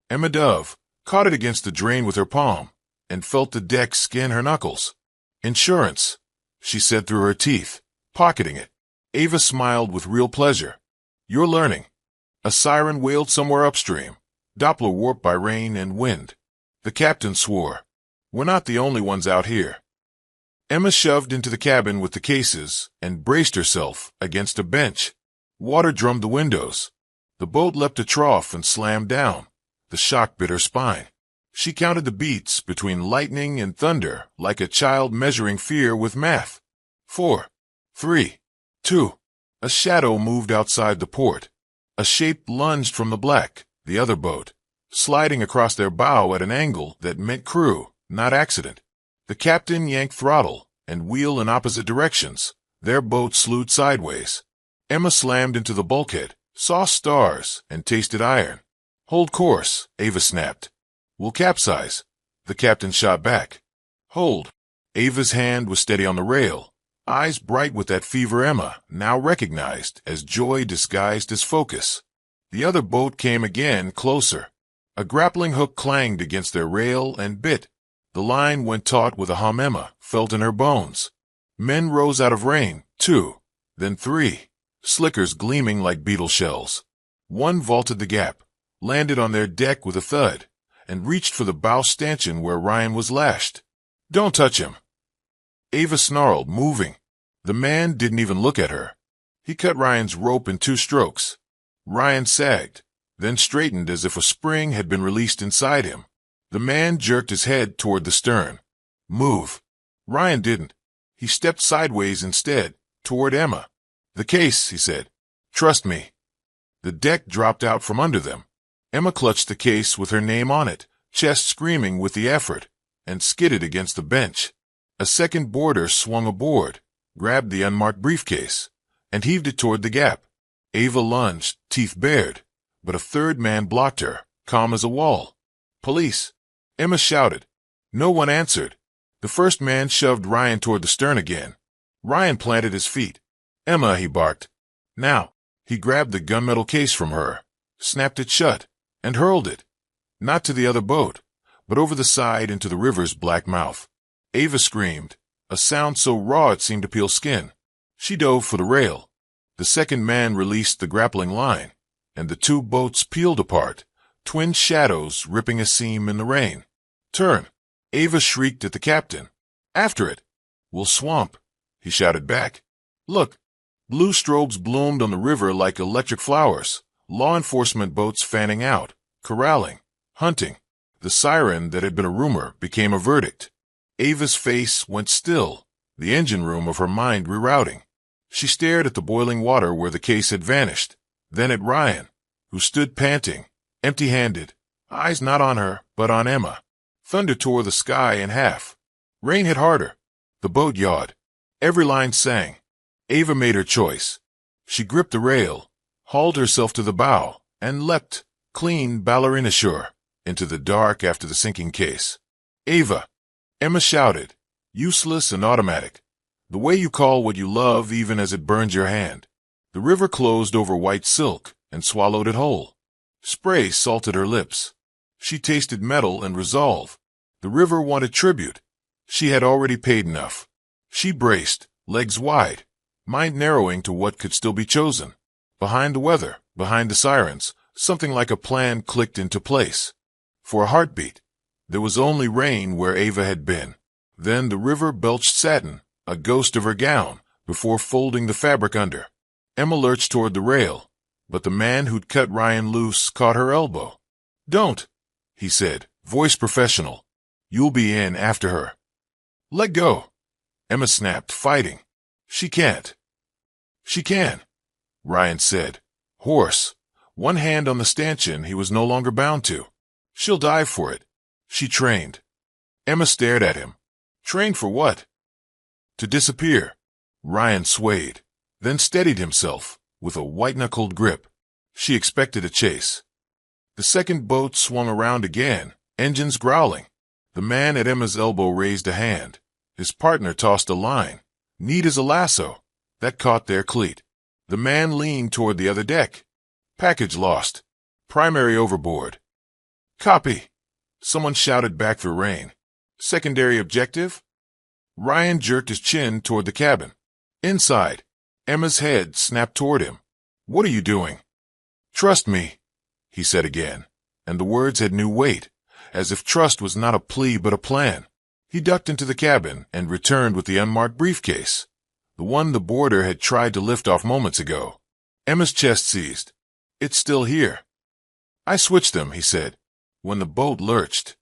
Emma Dove caught it against the drain with her palm and felt the deck skin her knuckles. Insurance, she said through her teeth, pocketing it. Ava smiled with real pleasure. You're learning. A siren wailed somewhere upstream, Doppler warped by rain and wind. The captain swore. We're not the only ones out here. Emma shoved into the cabin with the cases and braced herself against a bench. Water drummed the windows. The boat leapt a trough and slammed down. The shock bit her spine. She counted the beats between lightning and thunder like a child measuring fear with math. 4, 3, 2. A shadow moved outside the port. A shape lunged from the black, the other boat, sliding across their bow at an angle that meant crew, not accident. The captain yanked throttle and wheel in opposite directions. Their boat slewed sideways. Emma slammed into the bulkhead, saw stars, and tasted iron. Hold course, Ava snapped. We'll capsize. The captain shot back. Hold. Ava's hand was steady on the rail, eyes bright with that fever Emma now recognized as joy disguised as focus. The other boat came again, closer. A grappling hook clanged against their rail and bit. The line went taut with a hum Emma felt in her bones. Men rose out of rain, 2, then 3, slickers gleaming like beetle shells. One vaulted the gap, landed on their deck with a thud, and reached for the bow stanchion where Ryan was lashed. Don't touch him. Ava snarled, moving. The man didn't even look at her. He cut Ryan's rope in 2 strokes. Ryan sagged, then straightened as if a spring had been released inside him. The man jerked his head toward the stern. Move. Ryan didn't. He stepped sideways instead, toward Emma. The case, he said. Trust me. The deck dropped out from under them. Emma clutched the case with her name on it, chest screaming with the effort, and skidded against the bench. A second boarder swung aboard, grabbed the unmarked briefcase, and heaved it toward the gap. Ava lunged, teeth bared, but a third man blocked her, calm as a wall. "Police!" Emma shouted. No one answered. The first man shoved Ryan toward the stern again. Ryan planted his feet. "Emma," he barked. "Now." He grabbed the gunmetal case from her, snapped it shut, and hurled it. Not to the other boat, but over the side into the river's black mouth. Ava screamed, a sound so raw it seemed to peel skin. She dove for the rail. The second man released the grappling line, and the two boats peeled apart, twin shadows ripping a seam in the rain. "Turn!" Ava shrieked at the captain. "After it!" "We'll swamp," he shouted back. "Look!" Blue strobes bloomed on the river like electric flowers, law enforcement boats fanning out, corralling, hunting. The siren that had been a rumor became a verdict. Ava's face went still, the engine room of her mind rerouting. She stared at the boiling water where the case had vanished, then at Ryan, who stood panting, empty-handed, eyes not on her, but on Emma. Thunder tore the sky in half. Rain hit harder. The boat yawed. Every line sang. Ava made her choice. She gripped the rail, hauled herself to the bow, and leapt, clean ballerina sure, into the dark after the sinking case. "Ava!" Emma shouted, useless and automatic. The way you call what you love even as it burns your hand. The river closed over white silk and swallowed it whole. Spray salted her lips. She tasted metal and resolve. The river wanted tribute. She had already paid enough. She braced, legs wide, mind narrowing to what could still be chosen. Behind the weather, behind the sirens, something like a plan clicked into place. For a heartbeat, there was only rain where Ava had been. Then the river belched satin, a ghost of her gown, before folding the fabric under. Emma lurched toward the rail, but the man who'd cut Ryan loose caught her elbow. "Don't," he said, voice professional. "You'll be in after her." "Let go." Emma snapped, fighting. "She can't." "She can," Ryan said, hoarse, one hand on the stanchion he was no longer bound to. "She'll die for it. She trained." Emma stared at him. "Trained for what?" "To disappear." Ryan swayed, then steadied himself with a white-knuckled grip. She expected a chase. The second boat swung around again, engines growling. The man at Emma's elbow raised a hand. His partner tossed a line, neat as a lasso, that caught their cleat. The man leaned toward the other deck. "Package lost. Primary overboard." "Copy," someone shouted back through rain. "Secondary objective?" Ryan jerked his chin toward the cabin. Inside, Emma's head snapped toward him. "What are you doing?" "Trust me," he said again, and the words had new weight, as if trust was not a plea but a plan. He ducked into the cabin and returned with the unmarked briefcase, the one the boarder had tried to lift off moments ago. Emma's chest seized. "It's still here." "I switched them," he said, when the boat lurched.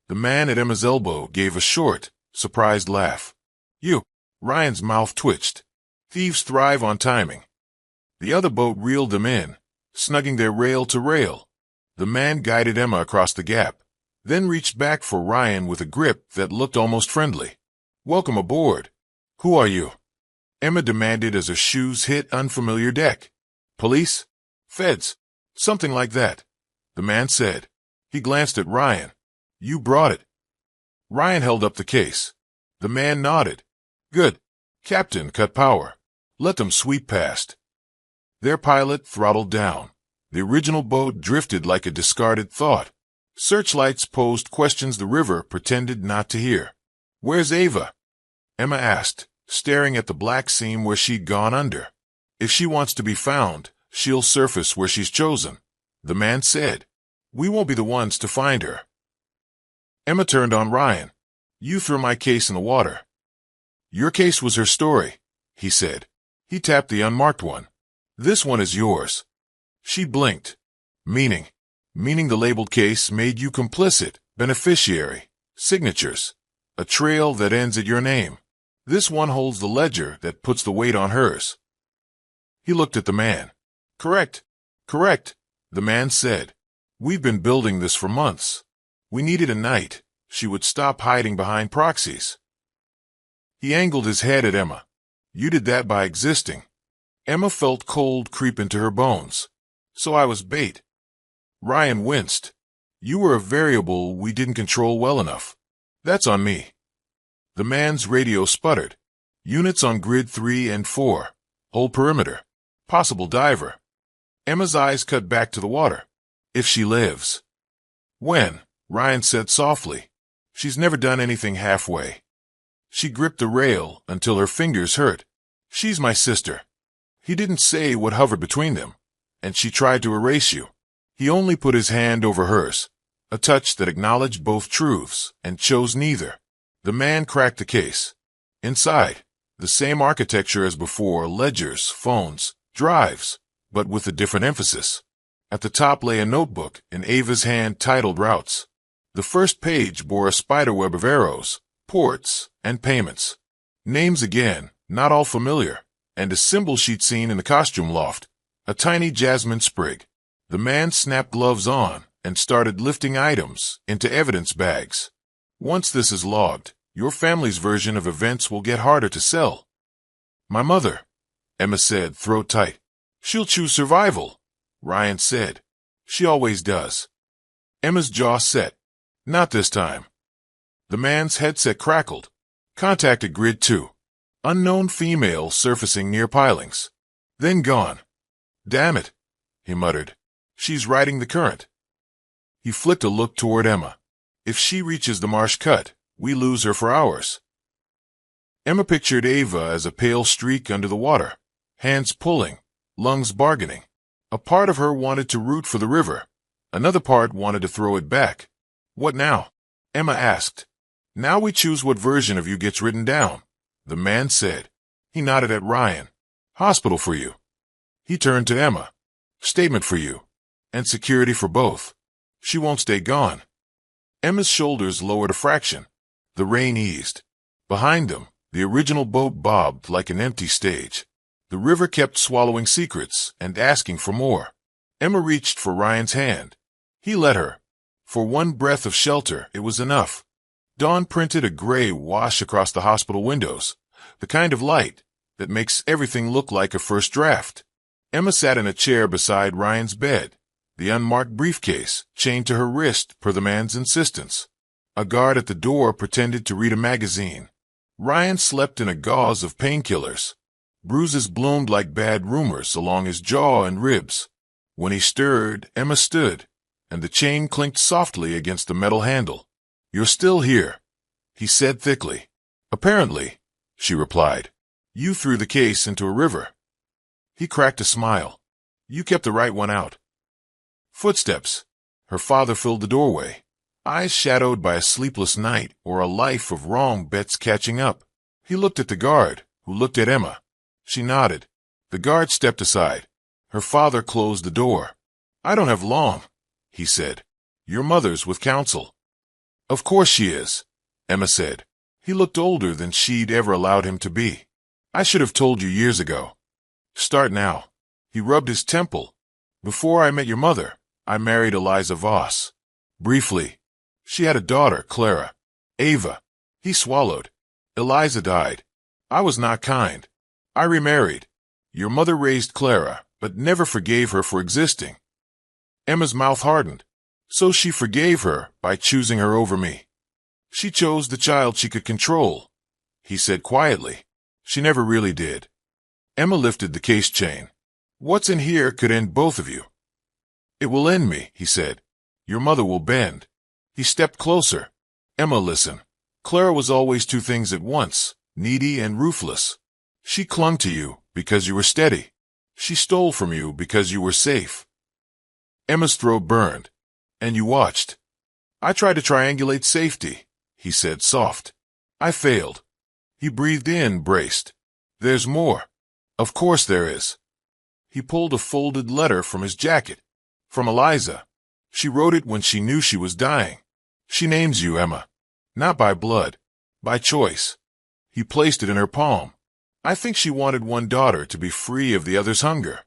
The man at Emma's elbow gave a short, surprised laugh. "You." Ryan's mouth twitched. Thieves thrive on timing. The other boat reeled them in, snugging their rail to rail. The man guided Emma across the gap, then reached back for Ryan with a grip that looked almost friendly. "Welcome aboard." "Who are you?" Emma demanded as her shoes hit unfamiliar deck. "Police?" "Feds." "Something like that," the man said. He glanced at Ryan. "You brought it." Ryan held up the case. The man nodded. "Good. Captain, cut power. Let them sweep past." Their pilot throttled down. The original boat drifted like a discarded thought. Searchlights posed questions the river pretended not to hear. "Where's Ava?" Emma asked, staring at the black seam where she'd gone under. "If she wants to be found, she'll surface where she's chosen," the man said. "We won't be the ones to find her." Emma turned on Ryan. "You threw my case in the water." "Your case was her story," he said. He tapped the unmarked one. "This one is yours." She blinked. "Meaning?" "Meaning the labeled case made you complicit, beneficiary, signatures, a trail that ends at your name. This one holds the ledger that puts the weight on hers." He looked at the man. "Correct. Correct, the man said. We've been building this for months. We needed a night. She would stop hiding behind proxies. He angled his head at Emma. You did that by existing. Emma felt cold creep into her bones. So I was bait. Ryan winced. You were a variable we didn't control well enough. That's on me. The man's radio sputtered. Units on grid 3 and 4. Whole perimeter. Possible diver. Emma's eyes cut back to the water. If she lives. When? Ryan said softly. She's never done anything halfway. She gripped the rail until her fingers hurt. She's my sister. He didn't say what hovered between them, and she tried to erase you. He only put his hand over hers, a touch that acknowledged both truths and chose neither. The man cracked the case. Inside, the same architecture as before, ledgers, phones, drives, but with a different emphasis. At the top lay a notebook in Ava's hand titled Routes. The first page bore a spiderweb of arrows, ports, and payments. Names again, not all familiar, and a symbol she'd seen in the costume loft, a tiny jasmine sprig. The man snapped gloves on and started lifting items into evidence bags. Once this is logged, your family's version of events will get harder to sell. My mother, Emma said, throat tight. She'll choose survival, Ryan said. She always does. Emma's jaw set. Not this time. The man's headset crackled. Contacted grid 2. Unknown female surfacing near pilings. Then gone. Damn it, he muttered. She's riding the current. He flicked a look toward Emma. If she reaches the marsh cut, we lose her for hours. Emma pictured Ava as a pale streak under the water, hands pulling, lungs bargaining. A part of her wanted to root for the river. Another part wanted to throw it back. What now? Emma asked. Now we choose what version of you gets written down, the man said. He nodded at Ryan. Hospital for you. He turned to Emma. Statement for you. And security for both. She won't stay gone. Emma's shoulders lowered a fraction. The rain eased. Behind them, the original boat bobbed like an empty stage. The river kept swallowing secrets and asking for more. Emma reached for Ryan's hand. He let her. For one breath of shelter, it was enough. Dawn printed a gray wash across the hospital windows, the kind of light that makes everything look like a first draft. Emma sat in a chair beside Ryan's bed, the unmarked briefcase chained to her wrist per the man's insistence. A guard at the door pretended to read a magazine. Ryan slept in a gauze of painkillers. Bruises bloomed like bad rumors along his jaw and ribs. When he stirred, Emma stood, and the chain clinked softly against the metal handle. You're still here, he said thickly. Apparently, she replied. You threw the case into a river. He cracked a smile. You kept the right one out. Footsteps. Her father filled the doorway, eyes shadowed by a sleepless night or a life of wrong bets catching up. He looked at the guard, who looked at Emma. She nodded. The guard stepped aside. Her father closed the door. I don't have long, he said. Your mother's with counsel. Of course she is, Emma said. He looked older than she'd ever allowed him to be. I should have told you years ago. Start now. He rubbed his temple. Before I met your mother, I married Eliza Voss. Briefly. She had a daughter, Clara. Ava. He swallowed. Eliza died. I was not kind. I remarried. Your mother raised Clara, but never forgave her for existing. Emma's mouth hardened. So she forgave her by choosing her over me. She chose the child she could control, he said quietly. She never really did. Emma lifted the case chain. What's in here could end both of you. It will end me, he said. Your mother will bend. He stepped closer. Emma, listen. Clara was always two things at once, needy and ruthless. She clung to you because you were steady. She stole from you because you were safe. Emma's throat burned. And you watched. I tried to triangulate safety, he said soft. I failed. He breathed in, braced. There's more. Of course there is. He pulled a folded letter from his jacket. From Eliza. She wrote it when she knew she was dying. She names you, Emma. Not by blood. By choice. He placed it in her palm. I think she wanted one daughter to be free of the other's hunger.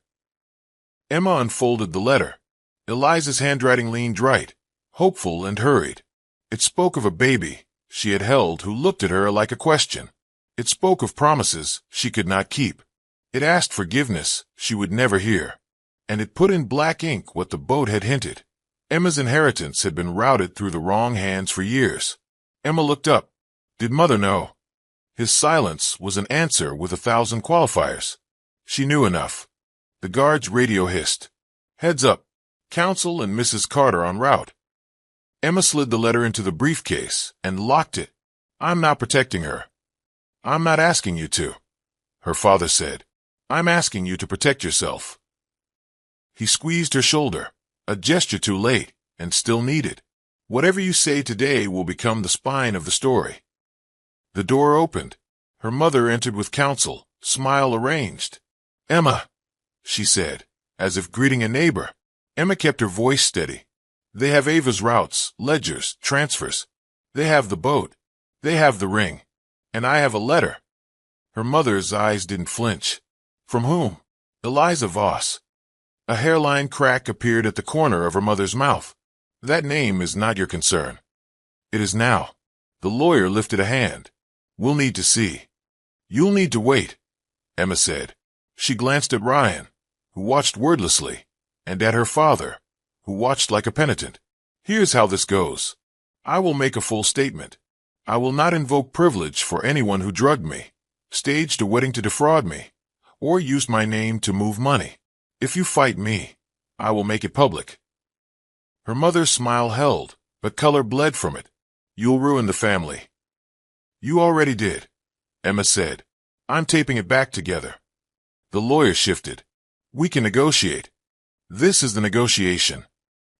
Emma unfolded the letter. Eliza's handwriting leaned right, hopeful and hurried. It spoke of a baby she had held who looked at her like a question. It spoke of promises she could not keep. It asked forgiveness she would never hear. And it put in black ink what the boat had hinted. Emma's inheritance had been routed through the wrong hands for years. Emma looked up. Did Mother know? His silence was an answer with 1,000 qualifiers. She knew enough. The guard's radio hissed. Heads up. Counsel and Mrs. Carter en route. Emma slid the letter into the briefcase and locked it. I'm not protecting her. I'm not asking you to, her father said. I'm asking you to protect yourself. He squeezed her shoulder, a gesture too late and still needed. Whatever you say today will become the spine of the story. The door opened. Her mother entered with counsel, smile arranged. Emma, she said, as if greeting a neighbor. Emma kept her voice steady. They have Ava's routes, ledgers, transfers. They have the boat. They have the ring. And I have a letter. Her mother's eyes didn't flinch. From whom? Eliza Voss. A hairline crack appeared at the corner of her mother's mouth. That name is not your concern. It is now. The lawyer lifted a hand. We'll need to see. You'll need to wait, Emma said. She glanced at Ryan, who watched wordlessly, and at her father, who watched like a penitent. Here's how this goes. I will make a full statement. I will not invoke privilege for anyone who drugged me, staged a wedding to defraud me, or used my name to move money. If you fight me, I will make it public. Her mother's smile held, but color bled from it. You'll ruin the family. You already did, Emma said. I'm taping it back together. The lawyer shifted. We can negotiate. This is the negotiation.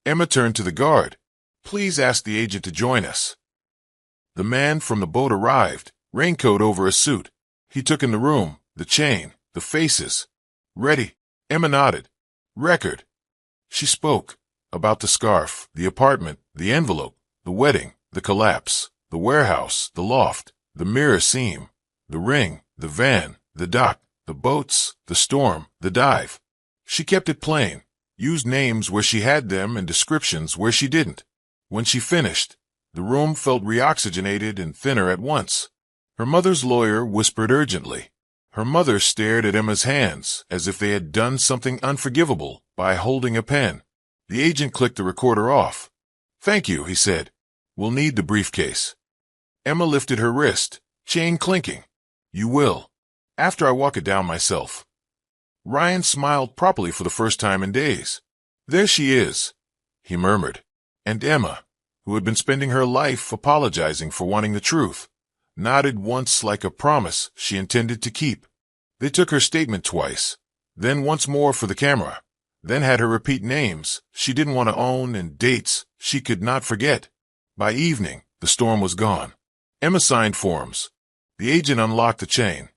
Emma turned to the guard. Please ask the agent to join us. The man from the boat arrived, raincoat over a suit. He took in the room, the chain, the faces. Ready? Emma nodded. Record. She spoke. About the scarf, the apartment, the envelope, the wedding, the collapse, the warehouse, the loft, the mirror seam, the ring, the van, the dock, the boats, the storm, the dive. She kept it plain, used names where she had them and descriptions where she didn't. When she finished, the room felt reoxygenated and thinner at once. Her mother's lawyer whispered urgently. Her mother stared at Emma's hands as if they had done something unforgivable by holding a pen. The agent clicked the recorder off. Thank you, he said. We'll need the briefcase. Emma lifted her wrist, chain clinking. You will. After I walk it down myself. Ryan smiled properly for the first time in days. There she is, he murmured. And Emma, who had been spending her life apologizing for wanting the truth, nodded once like a promise she intended to keep. They took her statement twice, then once more for the camera. Then had her repeat names she didn't want to own and dates she could not forget. By evening, the storm was gone. Emma signed forms. The agent unlocked the chain.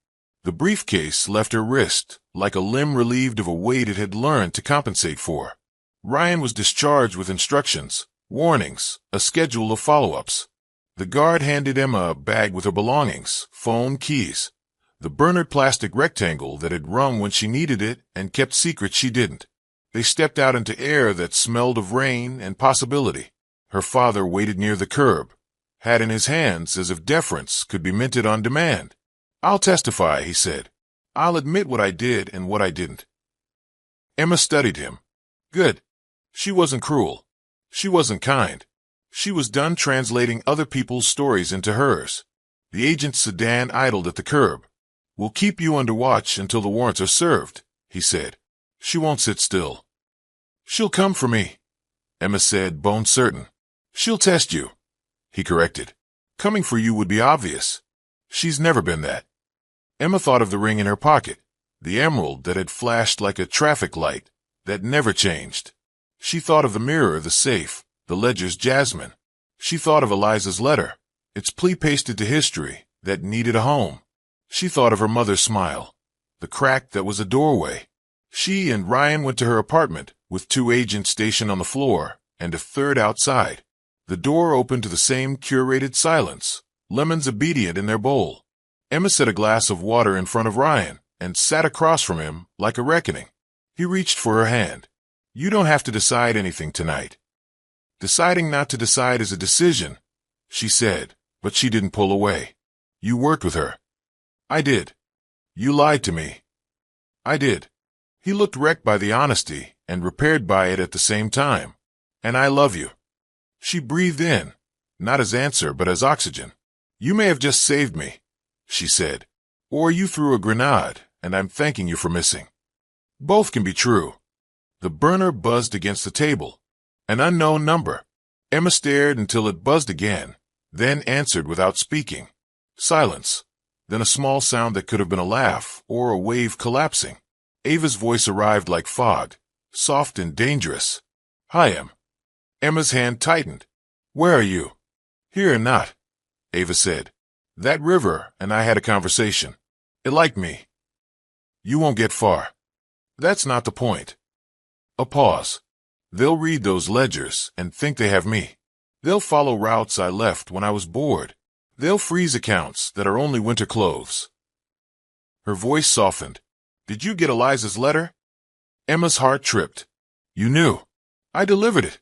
The briefcase left her wrist like a limb relieved of a weight it had learned to compensate for. Ryan was discharged with instructions, warnings, a schedule of follow-ups. The guard handed Emma a bag with her belongings, phone, keys, the Bernard plastic rectangle that had rung when she needed it and kept secret she didn't. They stepped out into air that smelled of rain and possibility. Her father waited near the curb, hat in his hands as if deference could be minted on demand. I'll testify, he said. I'll admit what I did and what I didn't. Emma studied him. Good. She wasn't cruel. She wasn't kind. She was done translating other people's stories into hers. The agent's sedan idled at the curb. We'll keep you under watch until the warrants are served, he said. She won't sit still. She'll come for me, Emma said, bone certain. She'll test you, he corrected. Coming for you would be obvious. She's never been that. Emma thought of the ring in her pocket, the emerald that had flashed like a traffic light, that never changed. She thought of the mirror, the safe, the ledger's jasmine. She thought of Eliza's letter, its plea pasted to history that needed a home. She thought of her mother's smile, the crack that was a doorway. She and Ryan went to her apartment with 2 agents stationed on the floor and a third outside. The door opened to the same curated silence, lemons obedient in their bowl. Emma set a glass of water in front of Ryan and sat across from him like a reckoning. He reached for her hand. You don't have to decide anything tonight. Deciding not to decide is a decision, she said, but she didn't pull away. You worked with her. I did. You lied to me. I did. He looked wrecked by the honesty and repaired by it at the same time. And I love you. She breathed in, not as answer but as oxygen. You may have just saved me, she said. Or you threw a grenade, and I'm thanking you for missing. Both can be true. The burner buzzed against the table. An unknown number. Emma stared until it buzzed again, then answered without speaking. Silence. Then a small sound that could have been a laugh or a wave collapsing. Ava's voice arrived like fog, soft and dangerous. Hi, Em. Emma's hand tightened. Where are you? Here or not, Ava said. That river and I had a conversation. It liked me. You won't get far. That's not the point. A pause. They'll read those ledgers and think they have me. They'll follow routes I left when I was bored. They'll freeze accounts that are only winter clothes. Her voice softened. Did you get Eliza's letter? Emma's heart tripped. You knew. I delivered it,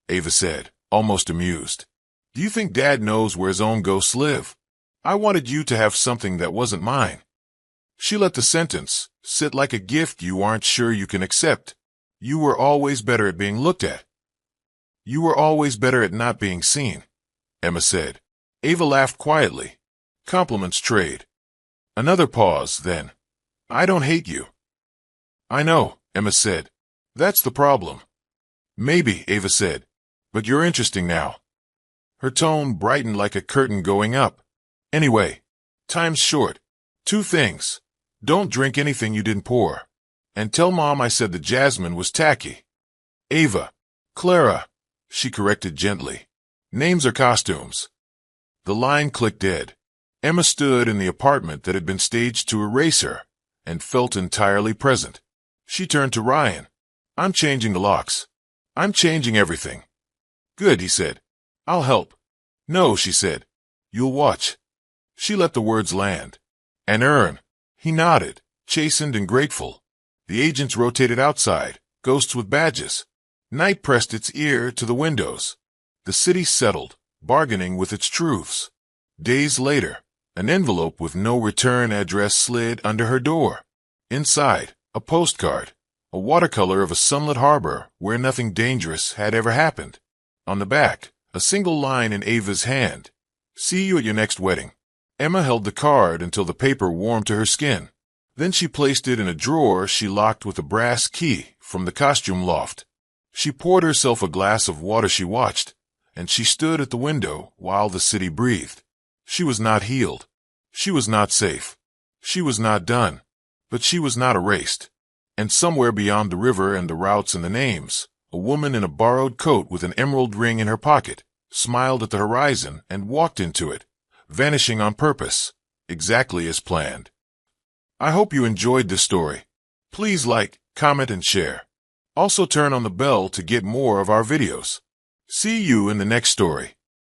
Ava said, almost amused. Do you think Dad knows where his own ghosts live? I wanted you to have something that wasn't mine. She let the sentence sit like a gift you aren't sure you can accept. You were always better at being looked at. You were always better at not being seen, Emma said. Ava laughed quietly. Compliments trade. Another pause, then. I don't hate you. I know, Emma said. That's the problem. Maybe, Ava said. But you're interesting now. Her tone brightened like a curtain going up. Anyway, time's short. 2 things. Don't drink anything you didn't pour. And tell Mom I said the jasmine was tacky. Ava. Clara, she corrected gently. Names are costumes. The line clicked dead. Emma stood in the apartment that had been staged to erase her, and felt entirely present. She turned to Ryan. I'm changing the locks. I'm changing everything. Good, he said. I'll help. No, she said. You'll watch. She let the words land. An urn. He nodded, chastened and grateful. The agents rotated outside, ghosts with badges. Night pressed its ear to the windows. The city settled, bargaining with its truths. Days later, an envelope with no return address slid under her door. Inside, a postcard, a watercolor of a sunlit harbor where nothing dangerous had ever happened. On the back, a single line in Ava's hand. See you at your next wedding. Emma held the card until the paper warmed to her skin. Then she placed it in a drawer she locked with a brass key from the costume loft. She poured herself a glass of water she watched, and she stood at the window while the city breathed. She was not healed. She was not safe. She was not done. But she was not erased. And somewhere beyond the river and the routes and the names, a woman in a borrowed coat with an emerald ring in her pocket smiled at the horizon and walked into it, vanishing on purpose, exactly as planned. I hope you enjoyed this story. Please like, comment, and share. Also turn on the bell to get more of our videos. See you in the next story.